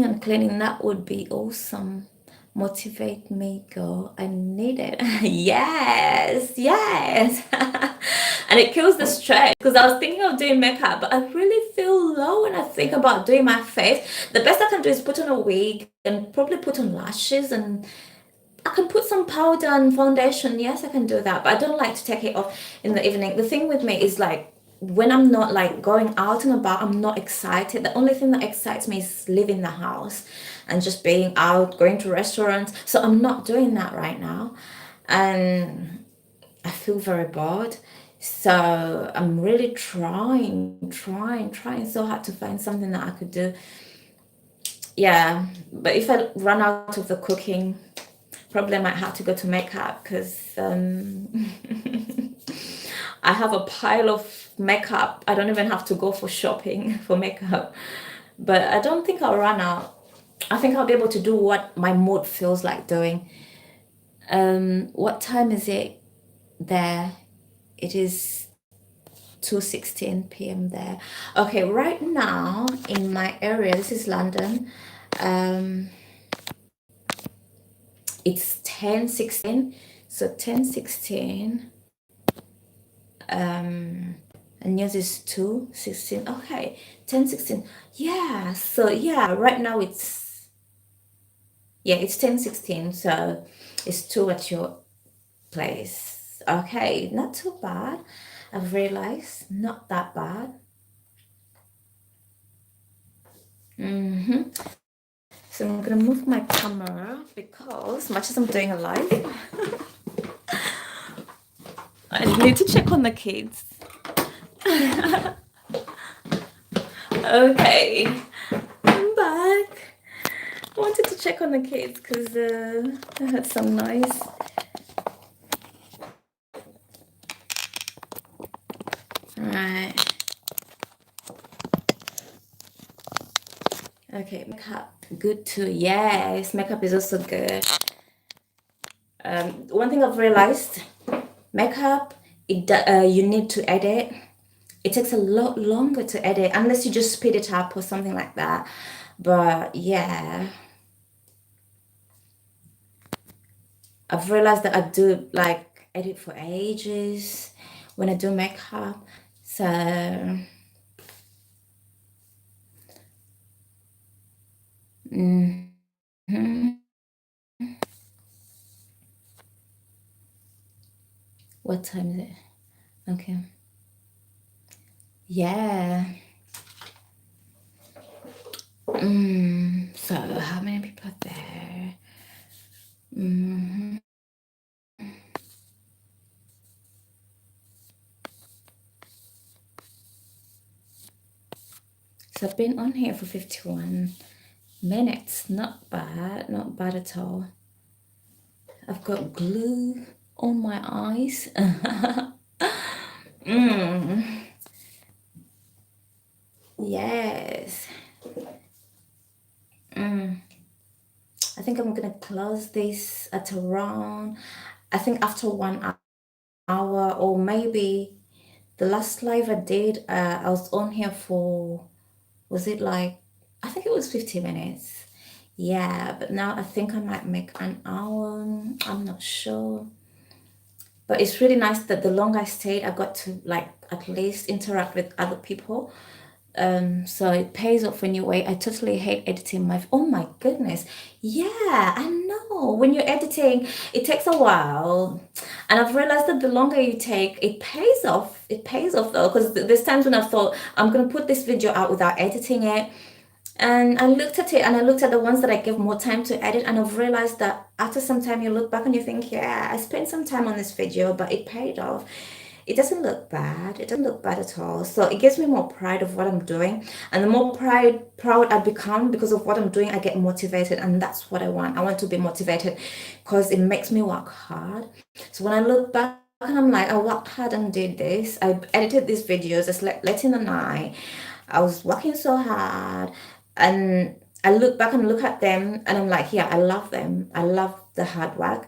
A: and cleaning. That would be awesome. Motivate me, girl. I need it. Yes, yes. And it kills the stress because I was thinking of doing makeup, but I really feel low when I think about doing my face. The best I can do is put on a wig and probably put on lashes and I can put some powder and foundation. Yes, I can do that, but I don't like to take it off in the evening. The thing with me is like when I'm not like going out and about, I'm not excited. The only thing that excites me is leaving the house and just being out, going to restaurants. So I'm not doing that right now. And I feel very bored. So I'm really trying so hard to find something that I could do. Yeah, but if I run out of the cooking, probably I might have to go to makeup because I have a pile of makeup. I don't even have to go for shopping for makeup. But I don't think I'll run out. I think I'll be able to do what my mood feels like doing. What time is it there? It is 2:16 p.m. there. Okay, right now in my area, this is London. Um, it's 10:16. So 10:16. And yours is 2:16. Okay, 10:16. Yeah, so yeah, right now it's 10:16. So it's 2 at your place. Okay, not too bad. I've realized not that bad. hmm So I'm gonna move my camera because much as I'm doing a live, I need to check on the kids. Okay, I'm back. I wanted to check on the kids because I heard some noise. Right. Okay, makeup good too. Yes, makeup is also good. One thing I've realized, makeup you need to edit. It takes a lot longer to edit unless you just speed it up or something like that. But yeah, I've realized that I do like edit for ages when I do makeup. So, mhm. What time is it? Okay. Yeah. So how many people are there? So I've been on here for 51 minutes. Not bad, not bad at all. I've got glue on my eyes. Yes. I think I'm gonna close this at around, I think after 1 hour, or maybe the last live I did, I was on here for, was it like, I think it was 50 minutes. Yeah, but now I think I might make an hour. I'm not sure. But it's really nice that the longer I stayed, I got to like at least interact with other people. So it pays off when you wait. I totally hate editing my, oh my goodness. Yeah, I know. When you're editing, it takes a while. And I've realized that the longer you take, it pays off. It pays off though, because there's times when I thought I'm gonna put this video out without editing it. And I looked at it and I looked at the ones that I gave more time to edit, and I've realized that after some time you look back and you think, yeah, I spent some time on this video, but it paid off. It doesn't look bad. It doesn't look bad at all. So it gives me more pride of what I'm doing. And the more proud I become because of what I'm doing, I get motivated. And that's what I want. I want to be motivated because it makes me work hard. So when I look back and I'm like, I worked hard and did this. I edited these videos. I slept late in the night. I was working so hard. And I look back and look at them and I'm like, yeah, I love them. I love the hard work.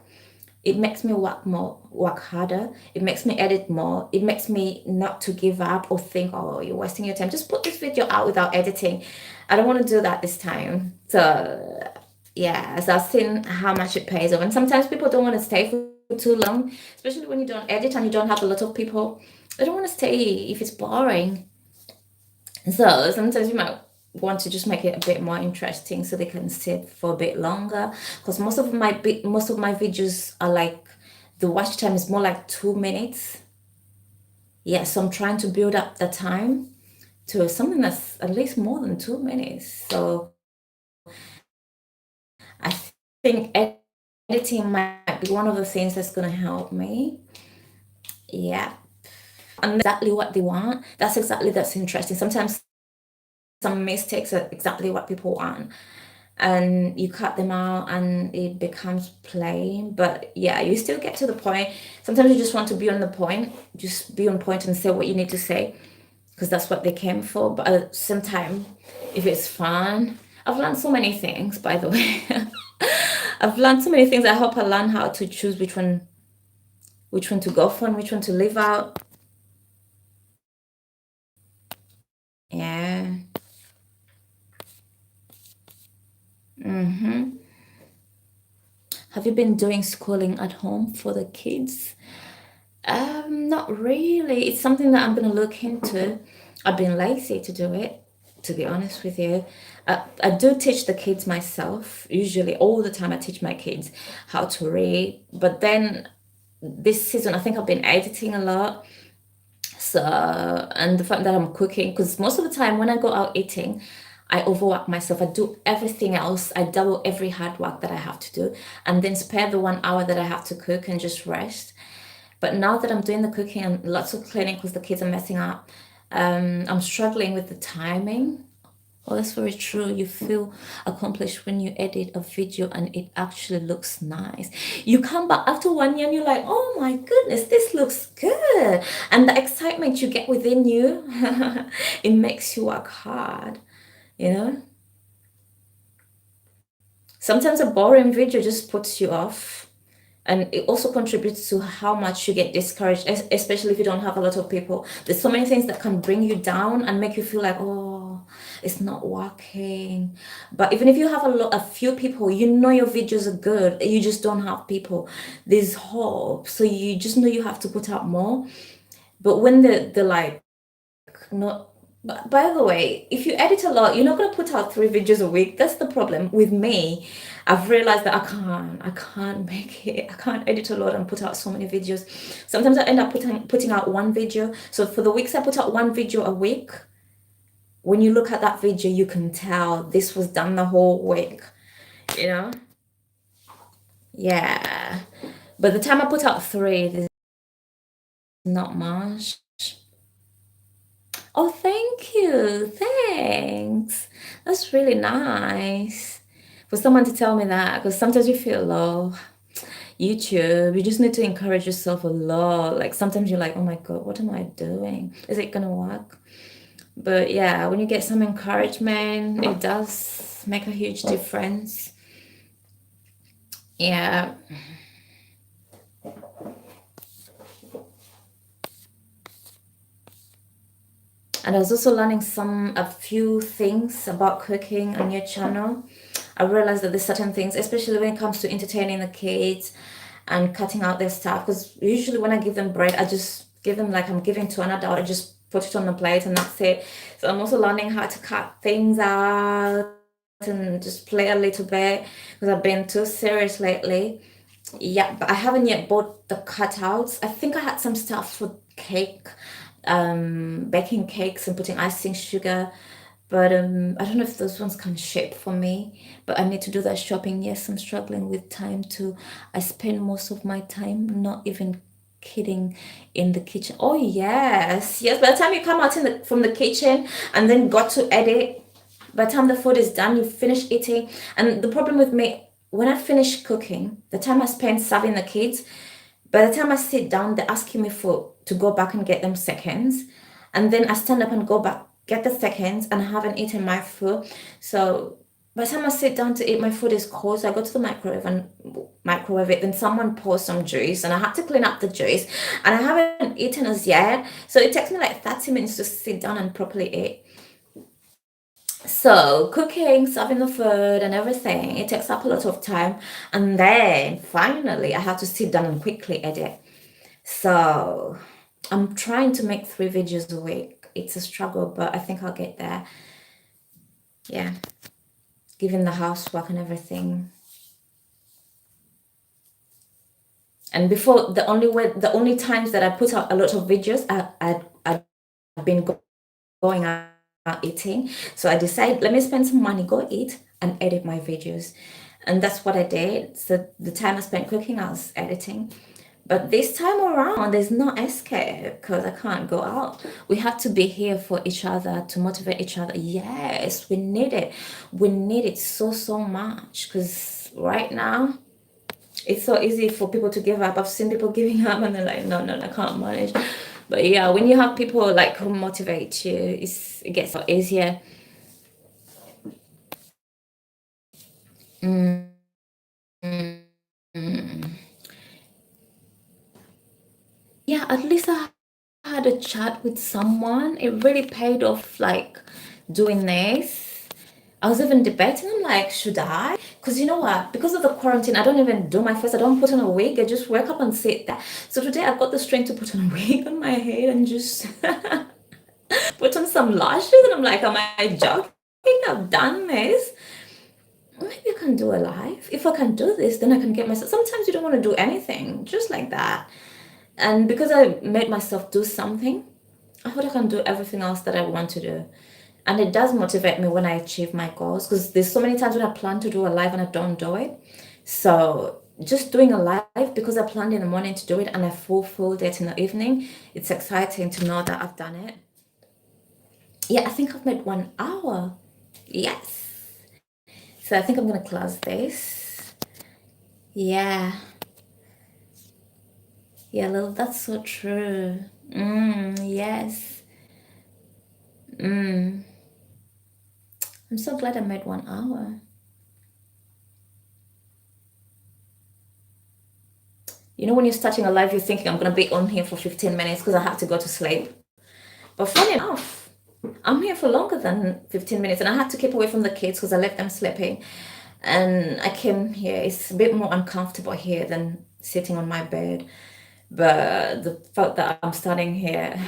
A: It makes me work more, work harder. It makes me edit more. It makes me not to give up or think, oh, you're wasting your time. Just put this video out without editing. I don't want to do that this time. So yeah, so I've seen how much it pays off. And sometimes people don't want to stay for too long, especially when you don't edit and you don't have a lot of people. They don't want to stay if it's boring. So sometimes you might want to just make it a bit more interesting so they can sit for a bit longer. Because most of my videos are like, the watch time is more like 2 minutes. Yeah, so I'm trying to build up the time to something that's at least more than 2 minutes. So I think editing might be one of the things that's gonna help me. Yeah. And exactly what they want. That's interesting. Sometimes some mistakes are exactly what people want, and you cut them out and it becomes plain. But yeah, you still get to the point. Sometimes you just want to be on the point, just be on point and say what you need to say because that's what they came for. But at the same time, if it's fun, I've learned so many things, by the way. I've learned so many things. I hope I learn how to choose which one to go for and which one to leave out. Yeah. Have you been doing schooling at home for the kids? Not really. It's something that I'm gonna look into. I've been lazy to do it, to be honest with you. I do teach the kids myself. Usually, all the time, I teach my kids how to read. But then this season I think I've been editing a lot. So, and the fact that I'm cooking, because most of the time when I go out eating, I overwork myself. I do everything else. I double every hard work that I have to do, and then spare the 1 hour that I have to cook and just rest. But now that I'm doing the cooking and lots of cleaning because the kids are messing up, I'm struggling with the timing. Oh, that's very true. You feel accomplished when you edit a video and it actually looks nice. You come back after 1 year and you're like, oh my goodness, this looks good. And the excitement you get within you, it makes you work hard, you know? Sometimes a boring video just puts you off. And it also contributes to how much you get discouraged, especially if you don't have a lot of people. There's so many things that can bring you down and make you feel like, oh, it's not working. But even if you have a few people, you know your videos are good, you just don't have people. There's hope, so you just know you have to put out more. But when the like no, but by the way, if you edit a lot, you're not gonna put out 3 videos a week. That's the problem with me. I've realized that I can't make it. I can't edit a lot and put out so many videos. Sometimes I end up putting out 1 video. So for the weeks I put out 1 video a week, when you look at that video, you can tell this was done the whole week, you know? Yeah. But the time I put out 3, there's not much. Oh, thank you. Thanks. That's really nice for someone to tell me that, because sometimes you feel low. YouTube, you just need to encourage yourself a lot. Like sometimes you're like, oh my God, what am I doing? Is it gonna work? But yeah, when you get some encouragement, it does make a huge difference. Yeah. And I was also learning a few things about cooking on your channel. I realized that there's certain things, especially when it comes to entertaining the kids and cutting out their stuff. Because usually when I give them bread, I just give them like I'm giving to an adult. I just put it on the plate and that's it. So I'm also learning how to cut things out and just play a little bit because I've been too serious lately. Yeah, but I haven't yet bought the cutouts. I think I had some stuff for cake, baking cakes and putting icing sugar, but I don't know if those ones can ship for me. But I need to do that shopping. Yes, I'm struggling with time too. I spend most of my time not even kidding in the kitchen. Oh yes, yes. By the time you come out from the kitchen and then got to edit, by the time the food is done, you finish eating. And the problem with me, when I finish cooking, the time I spend serving the kids, by the time I sit down, they're asking me for to go back and get them seconds. And then I stand up and go back, get the seconds, and I haven't eaten my food. So by the time I sit down to eat, my food is cold. So I go to the microwave and microwave it. Then someone pours some juice, and I had to clean up the juice. And I haven't eaten as yet. So it takes me like 30 minutes to sit down and properly eat. So cooking, serving the food and everything, it takes up a lot of time. And then finally I have to sit down and quickly edit. So I'm trying to make 3 videos a week. It's a struggle, but I think I'll get there. Yeah. Given the housework and everything. And before, the only times that I put out a lot of videos, I've been going out eating. So I decided, let me spend some money, go eat and edit my videos. And that's what I did. So the time I spent cooking, I was editing. But this time around, there's no escape because I can't go out. We have to be here for each other, to motivate each other. Yes, we need it. We need it so, so much because right now, it's so easy for people to give up. I've seen people giving up and they're like, no, no, I can't manage. But yeah, when you have people like who motivate you, it gets so easier. Mm, mm, mm. Yeah, at least I had a chat with someone. It really paid off, like doing this. I was even debating, I'm like, should I? Because you know what? Because of the quarantine, I don't even do my face. I don't put on a wig. I just wake up and sit there. So today I've got the strength to put on a wig on my head and just put on some lashes. And I'm like, am I joking? I've done this. maybe I can do a live. If I can do this, then I can get myself. Sometimes you don't want to do anything, just like that. And because I made myself do something, I thought I can do everything else that I want to do. And it does motivate me when I achieve my goals, because there's so many times when I plan to do a live and I don't do it. So just doing a live because I planned in the morning to do it and I fulfilled it in the evening, it's exciting to know that I've done it. Yeah, I think I've made 1 hour. Yes. So I think I'm gonna close this. Yeah. Yeah, Lil, that's so true. Yes. I'm so glad I made 1 hour. You know, when you're starting a live, you're thinking, I'm going to be on here for 15 minutes because I have to go to sleep. But funny enough, I'm here for longer than 15 minutes and I had to keep away from the kids because I left them sleeping. And I came here. It's a bit more uncomfortable here than sitting on my bed. But the fact that I'm standing here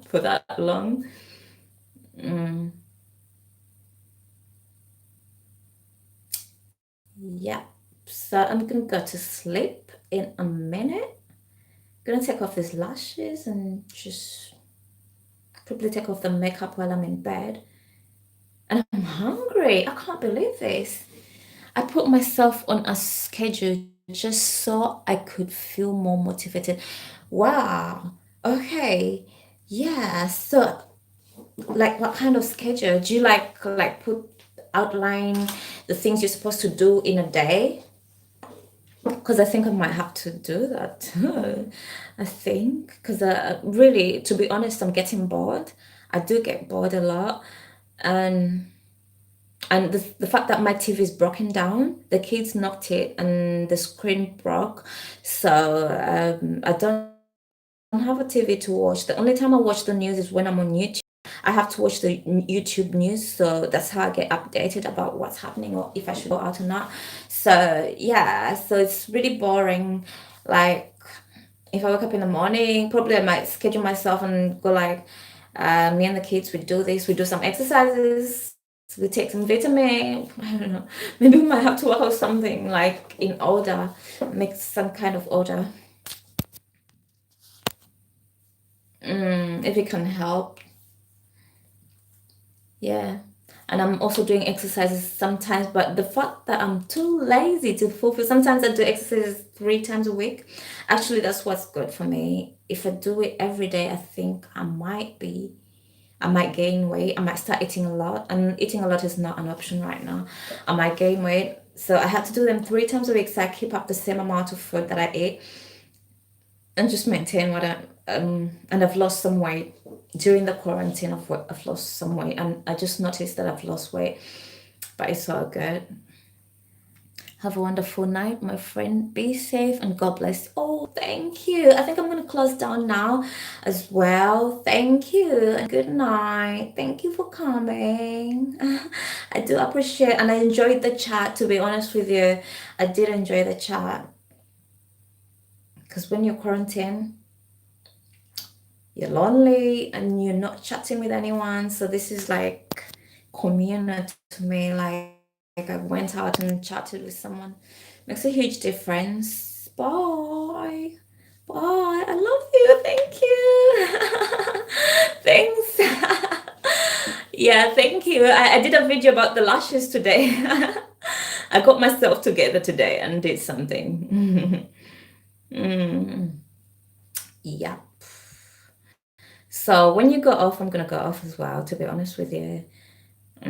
A: for that long, yeah. So I'm going to go to sleep in a minute. Gonna take off these lashes and just probably take off the makeup while I'm in bed. And I'm hungry. I can't believe this. I put myself on a schedule just so I could feel more motivated. Wow. Okay. Yeah. So, like, what kind of schedule do you like put outline the things you're supposed to do in a day? Because I think I might have to do that. I think because really, to be honest, I'm getting bored. I do get bored a lot, and the fact that my TV is broken down, the kids knocked it, and the screen broke, so I don't have a TV to watch. The only time I watch the news is when I'm on YouTube. I have to watch the YouTube news, so that's how I get updated about what's happening or if I should go out or not. So yeah, so it's really boring. Like if I wake up in the morning, probably I might schedule myself and go like, me and the kids, we do this, we do some exercises, we take some vitamin. I don't know. Maybe we might have to work out something like in order, make some kind of order. If it can help. Yeah. And I'm also doing exercises sometimes, but the fact that I'm too lazy to fulfill, sometimes I do exercises 3 times a week. Actually, that's what's good for me. If I do it every day, I think I might gain weight. I might start eating a lot. And eating a lot is not an option right now. I might gain weight. So I have to do them 3 times a week so I keep up the same amount of food that I eat and just maintain what I and I've lost some weight during the quarantine. I've lost some weight and I just noticed that I've lost weight, but it's all good. Have a wonderful night, my friend. Be safe and God bless. Oh, thank you. I think I'm going to close down now as well. Thank you and good night. Thank you for coming. I do appreciate and I enjoyed the chat, to be honest with you. I did enjoy the chat because when you're quarantined, you're lonely and you're not chatting with anyone. So this is like community to me. Like I went out and chatted with someone. Makes a huge difference. Bye. Bye. I love you. Thank you. Thanks. Yeah, thank you. I did a video about the lashes today. I got myself together today and did something. Yeah. So when you go off, I'm gonna go off as well, to be honest with you. I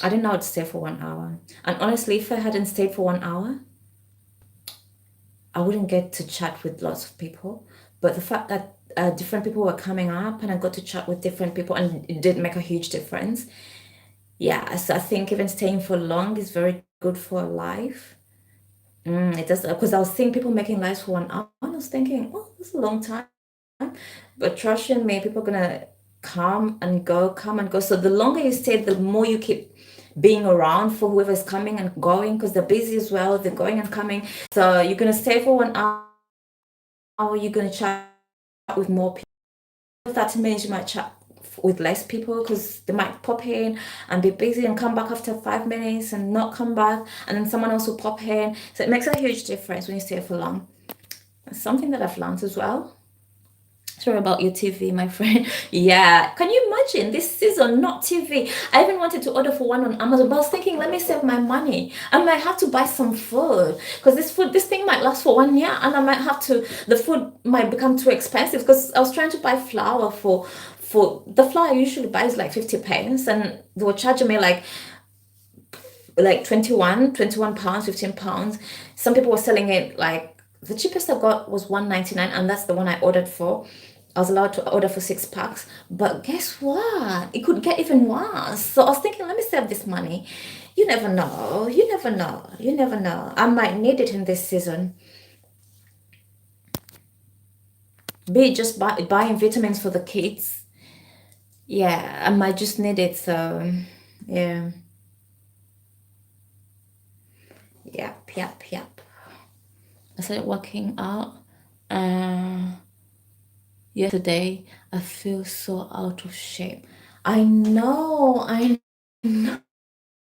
A: didn't know I'd stay for 1 hour. And honestly, if I hadn't stayed for 1 hour, I wouldn't get to chat with lots of people. But the fact that different people were coming up and I got to chat with different people and it did make a huge difference. Yeah, so I think even staying for long is very good for life. It does, because I was seeing people making lives for 1 hour and I was thinking, oh, that's a long time. But trust you me, people are gonna come and go, come and go. So the longer you stay, the more you keep being around for whoever's coming and going because they're busy as well. They're going and coming. So you're gonna stay for 1 hour. You're gonna chat with more people. 30 minutes, you might chat with less people, because they might pop in and be busy and come back after 5 minutes and not come back, and then someone else will pop in. So it makes a huge difference when you stay for long. It's something that I've learned as well. Sorry about your TV, my friend. Yeah, can you imagine this season, not TV? I even wanted to order for one on Amazon, but I was thinking, let me save my money. I might have to buy some food, because this thing might last for 1 year, and I might have to, the food might become too expensive, because I was trying to buy flour for the flour I usually buy is like 50 pence, and they were charging me like 21 pounds, 15 pounds. Some people were selling it like, the cheapest I got was 1.99, and that's the one I ordered for. I was allowed to order for 6 packs, but guess what? It could get even worse. So I was thinking, let me save this money. You never know. You never know. You never know. I might need it in this season. Be it just buying vitamins for the kids. Yeah, I might just need it. So, yeah. Yep, yep, yep. I started working out. Uh, Yesterday, I feel so out of shape. I know, I know,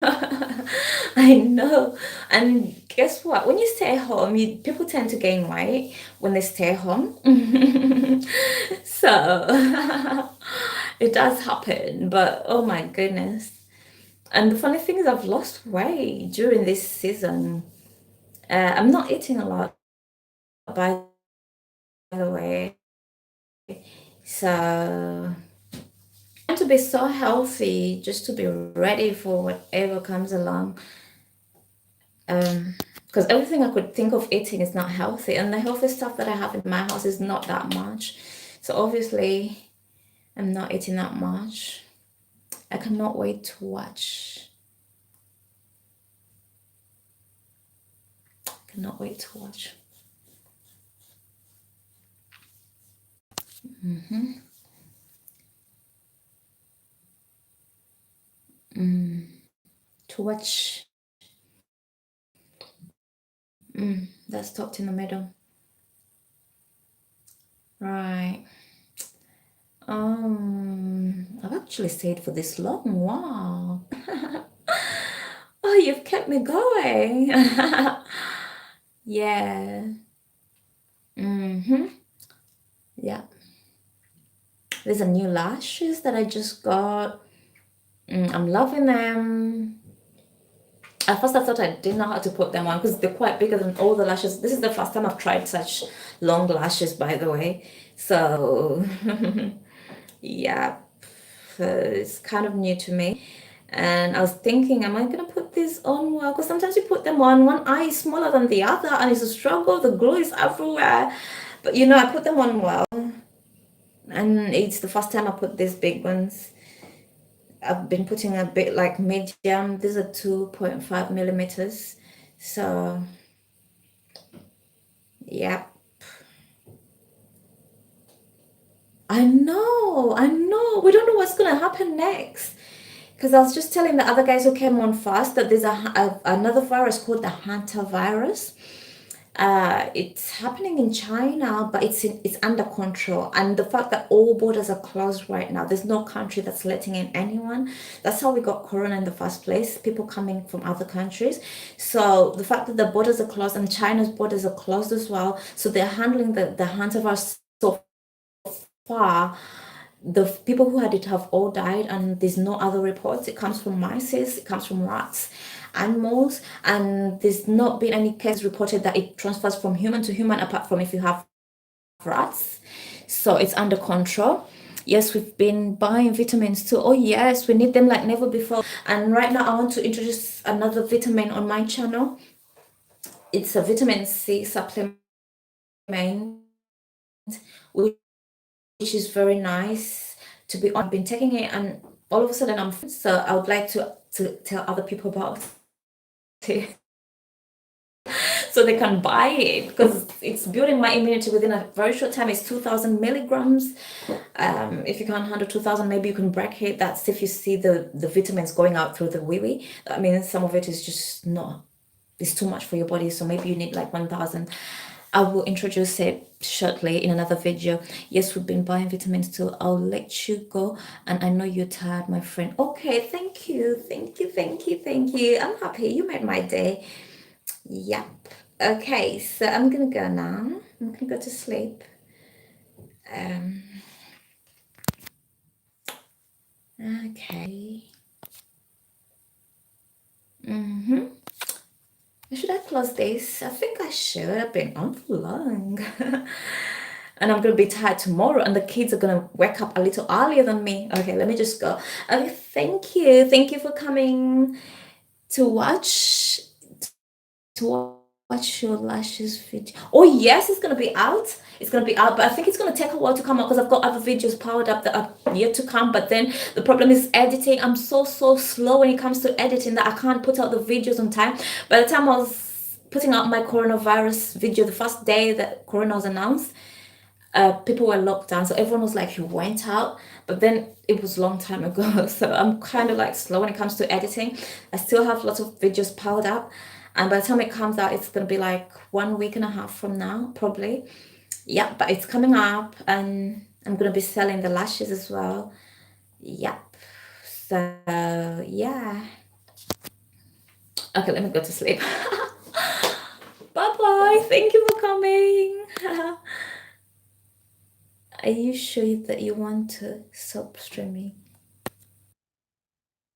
A: I know. And guess what? When you stay home, people tend to gain weight when they stay home. So it does happen, but oh my goodness. And the funny thing is, I've lost weight during this season. I'm not eating a lot, by the way. So trying to be so healthy just to be ready for whatever comes along. Because everything I could think of eating is not healthy, and the healthy stuff that I have in my house is not that much. So obviously, I'm not eating that much. I cannot wait to watch. Cannot wait to watch. To watch. That stopped in the middle. Right. I've actually stayed for this long. Wow. Oh, you've kept me going. Yeah. Yeah. There's a new lashes that I just got. I'm loving them. At first, I thought I didn't know how to put them on, because they're quite bigger than all the lashes. This is the first time I've tried such long lashes, by the way. So, yeah, it's kind of new to me. And I was thinking, am I going to put this on well? Because sometimes you put them on, one eye is smaller than the other, and it's a struggle. The glue is everywhere. But I put them on well. And it's the first time I put these big ones. I've been putting a bit like medium. These are 2.5 millimeters. So, yeah. I know, I know. We don't know what's going to happen next. Because I was just telling the other guys who came on first that there's another virus called the Hunter virus. It's happening in China, but it's under control. And the fact that all borders are closed right now, there's no country that's letting in anyone. That's how we got corona in the first place, people coming from other countries. So the fact that the borders are closed and China's borders are closed as well, so they're handling the hantavirus so far. The people who had it have all died, and there's no other reports. It comes from mice, it comes from rats, animals, and there's not been any cases reported that it transfers from human to human, apart from if you have rats. So it's under control. Yes, we've been buying vitamins too. Oh yes, we need them like never before. And right now I want to introduce another vitamin on my channel. It's a vitamin C supplement, which is very nice to be on. I've been taking it, and all of a sudden so I would like to tell other people about it so they can buy it, because it's building my immunity within a very short time. It's 2,000 milligrams. If you can't handle 2,000, maybe you can break it. That's if you see the vitamins going out through the wee wee. That means some of it is just not, it's too much for your body, so maybe you need like 1,000. I will introduce it shortly in another video. Yes, we've been buying vitamins too. I'll let you go. And I know you're tired, my friend. Okay, thank you. Thank you. Thank you. Thank you. I'm happy. You made my day. Yep. Okay, so I'm gonna go now. I'm gonna go to sleep. Um, okay. Mm-hmm. Should I close this? I think I should. I've been on for long. And I'm gonna be tired tomorrow, and the kids are gonna wake up a little earlier than me. Okay, let me just go. Okay, thank you. Thank you for coming to watch your lashes video. Oh yes, it's gonna be out. It's gonna be out, but I think it's gonna take a while to come out because I've got other videos powered up that are yet to come. But then the problem is editing. I'm so slow when it comes to editing that I can't put out the videos on time. By the time I was putting out my coronavirus video, the first day that Corona was announced, people were locked down, so everyone was like, "You went out," but then it was a long time ago. So I'm kind of like slow when it comes to editing. I still have lots of videos piled up, and by the time it comes out, it's gonna be like 1 week and a half from now, probably. Yeah, but it's coming up, and I'm gonna be selling the lashes as well. Yep. So yeah. Okay, let me go to sleep. Bye bye. Thank you for coming. Are you sure that you want to stop streaming?